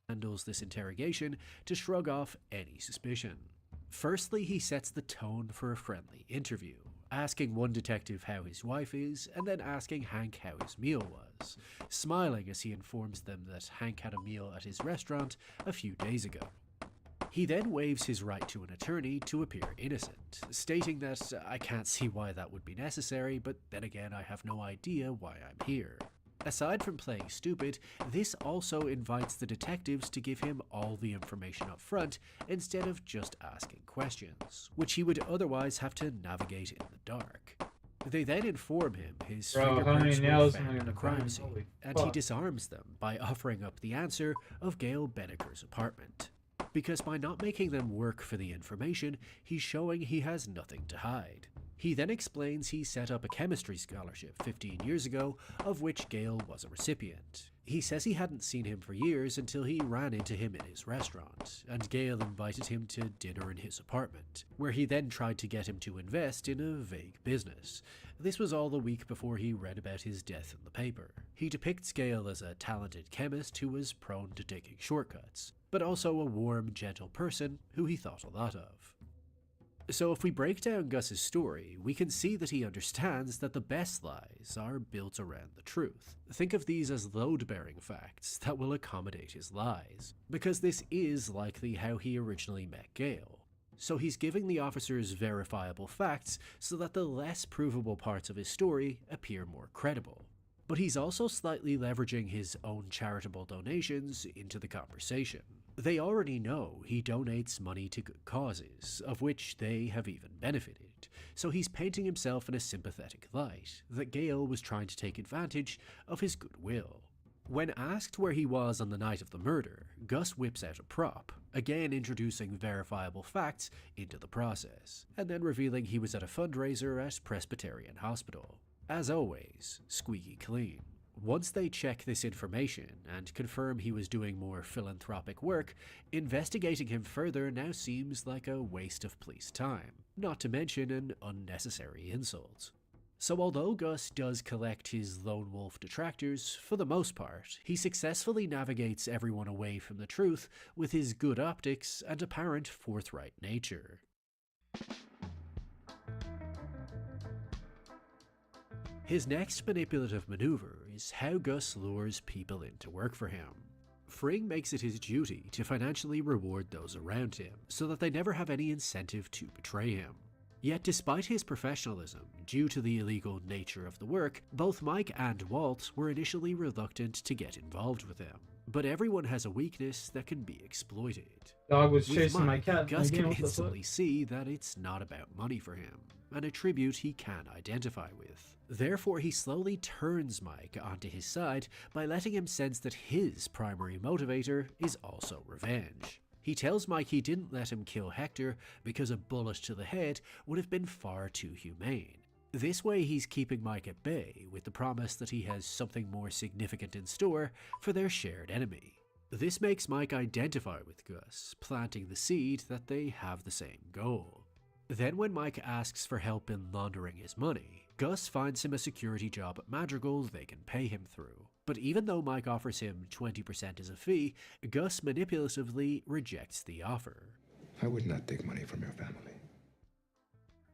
handles this interrogation to shrug off any suspicion. Firstly, he sets the tone for a friendly interview, asking one detective how his wife is, and then asking Hank how his meal was, smiling as he informs them that Hank had a meal at his restaurant a few days ago. He then waives his right to an attorney to appear innocent, stating that I can't see why that would be necessary, but then again I have no idea why I'm here. Aside from playing stupid, this also invites the detectives to give him all the information up front instead of just asking questions, which he would otherwise have to navigate in the dark. They then inform him his Bro, how many fingerprints were nails am I found in gonna a crime find? scene, Holy and he fuck. disarms them by offering up the answer of Gail Benneker's apartment. Because by not making them work for the information, he's showing he has nothing to hide. He then explains he set up a chemistry scholarship 15 years ago, of which Gail was a recipient. He says he hadn't seen him for years until he ran into him in his restaurant, and Gail invited him to dinner in his apartment, where he then tried to get him to invest in a vague business. This was all the week before he read about his death in the paper. He depicts Gail as a talented chemist who was prone to taking shortcuts, but also a warm, gentle person who he thought a lot of. So if we break down Gus's story, we can see that he understands that the best lies are built around the truth. Think of these as load-bearing facts that will accommodate his lies, because this is likely how he originally met Gail. So he's giving the officers verifiable facts so that the less provable parts of his story appear more credible. But he's also slightly leveraging his own charitable donations into the conversation. They already know he donates money to good causes, of which they have even benefited, so he's painting himself in a sympathetic light, that Gail was trying to take advantage of his goodwill. When asked where he was on the night of the murder, Gus whips out a prop, again introducing verifiable facts into the process, and then revealing he was at a fundraiser at Presbyterian Hospital. As always, squeaky clean. Once they check this information and confirm he was doing more philanthropic work, investigating him further now seems like a waste of police time, not to mention an unnecessary insult. So although Gus does collect his lone wolf detractors, for the most part, he successfully navigates everyone away from the truth with his good optics and apparent forthright nature. His next manipulative maneuver is how Gus lures people in to work for him. Fring makes it his duty to financially reward those around him, so that they never have any incentive to betray him. Yet despite his professionalism, due to the illegal nature of the work, both Mike and Walt were initially reluctant to get involved with him. But everyone has a weakness that can be exploited. Dog was With chasing my Mike, cat. Gus Again, can what the fuck? instantly see that it's not about money for him, an attribute he can identify with. Therefore, he slowly turns Mike onto his side by letting him sense that his primary motivator is also revenge. He tells Mike he didn't let him kill Hector because a bullet to the head would have been far too humane. This way he's keeping Mike at bay with the promise that he has something more significant in store for their shared enemy. This makes Mike identify with Gus, planting the seed that they have the same goal. Then when Mike asks for help in laundering his money, Gus finds him a security job at Madrigal they can pay him through. But even though Mike offers him 20% as a fee, Gus manipulatively rejects the offer. I would not take money from your family.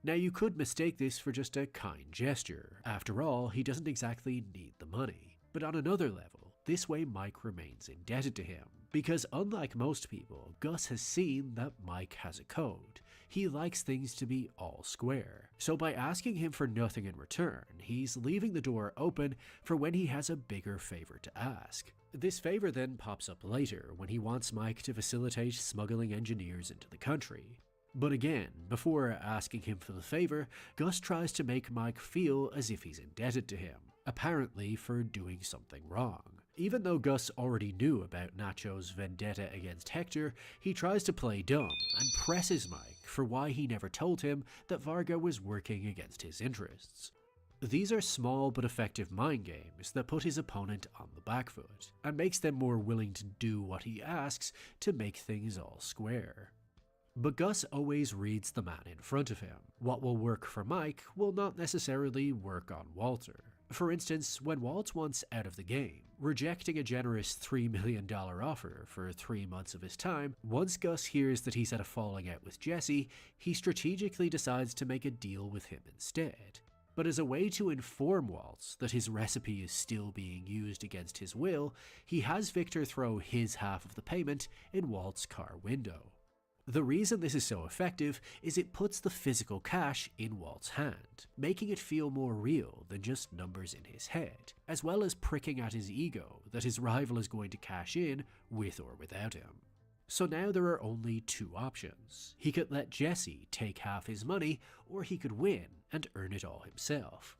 Now you could mistake this for just a kind gesture. After all, he doesn't exactly need the money. But on another level, this way Mike remains indebted to him. Because unlike most people, Gus has seen that Mike has a code. He likes things to be all square. So by asking him for nothing in return, he's leaving the door open for when he has a bigger favor to ask. This favor then pops up later when he wants Mike to facilitate smuggling engineers into the country. But again, before asking him for the favor, Gus tries to make Mike feel as if he's indebted to him, apparently for doing something wrong. Even though Gus already knew about Nacho's vendetta against Hector, he tries to play dumb and presses Mike for why he never told him that Varga was working against his interests. These are small but effective mind games that put his opponent on the back foot, and makes them more willing to do what he asks to make things all square. But Gus always reads the man in front of him. What will work for Mike will not necessarily work on Walter. For instance, when Walt wants out of the game, rejecting a generous $3 million offer for 3 months of his time, once Gus hears that he's had a falling out with Jesse, he strategically decides to make a deal with him instead. But as a way to inform Walt that his recipe is still being used against his will, he has Victor throw his half of the payment in Walt's car window. The reason this is so effective is it puts the physical cash in Walt's hand, making it feel more real than just numbers in his head, as well as pricking at his ego that his rival is going to cash in with or without him. So now there are only 2 options. He could let Jesse take half his money, or he could win and earn it all himself.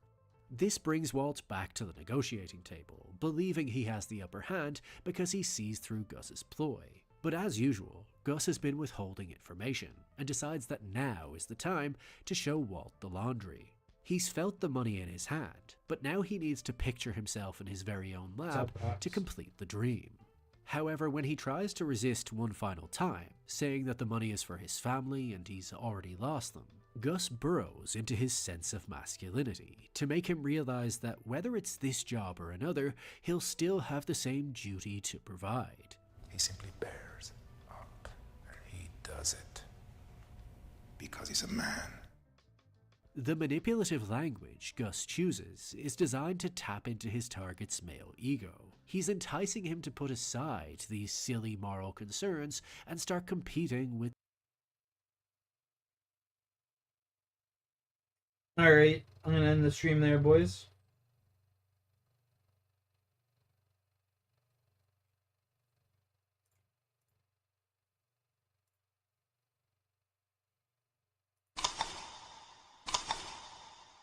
This brings Walt back to the negotiating table, believing he has the upper hand because he sees through Gus's ploy. But as usual, Gus has been withholding information and decides that now is the time to show Walt the laundry. He's felt the money in his hand, but now he needs to picture himself in his very own lab to complete the dream. However, when he tries to resist one final time, saying that the money is for his family and he's already lost them, Gus burrows into his sense of masculinity to make him realize that whether it's this job or another, he'll still have the same duty to provide. He simply bears up. He does it because he's a man. The manipulative language Gus chooses is designed to tap into his target's male ego. He's enticing him to put aside these silly moral concerns and start competing with. Alright, I'm gonna end the stream there, boys.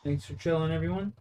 Thanks for chilling, everyone.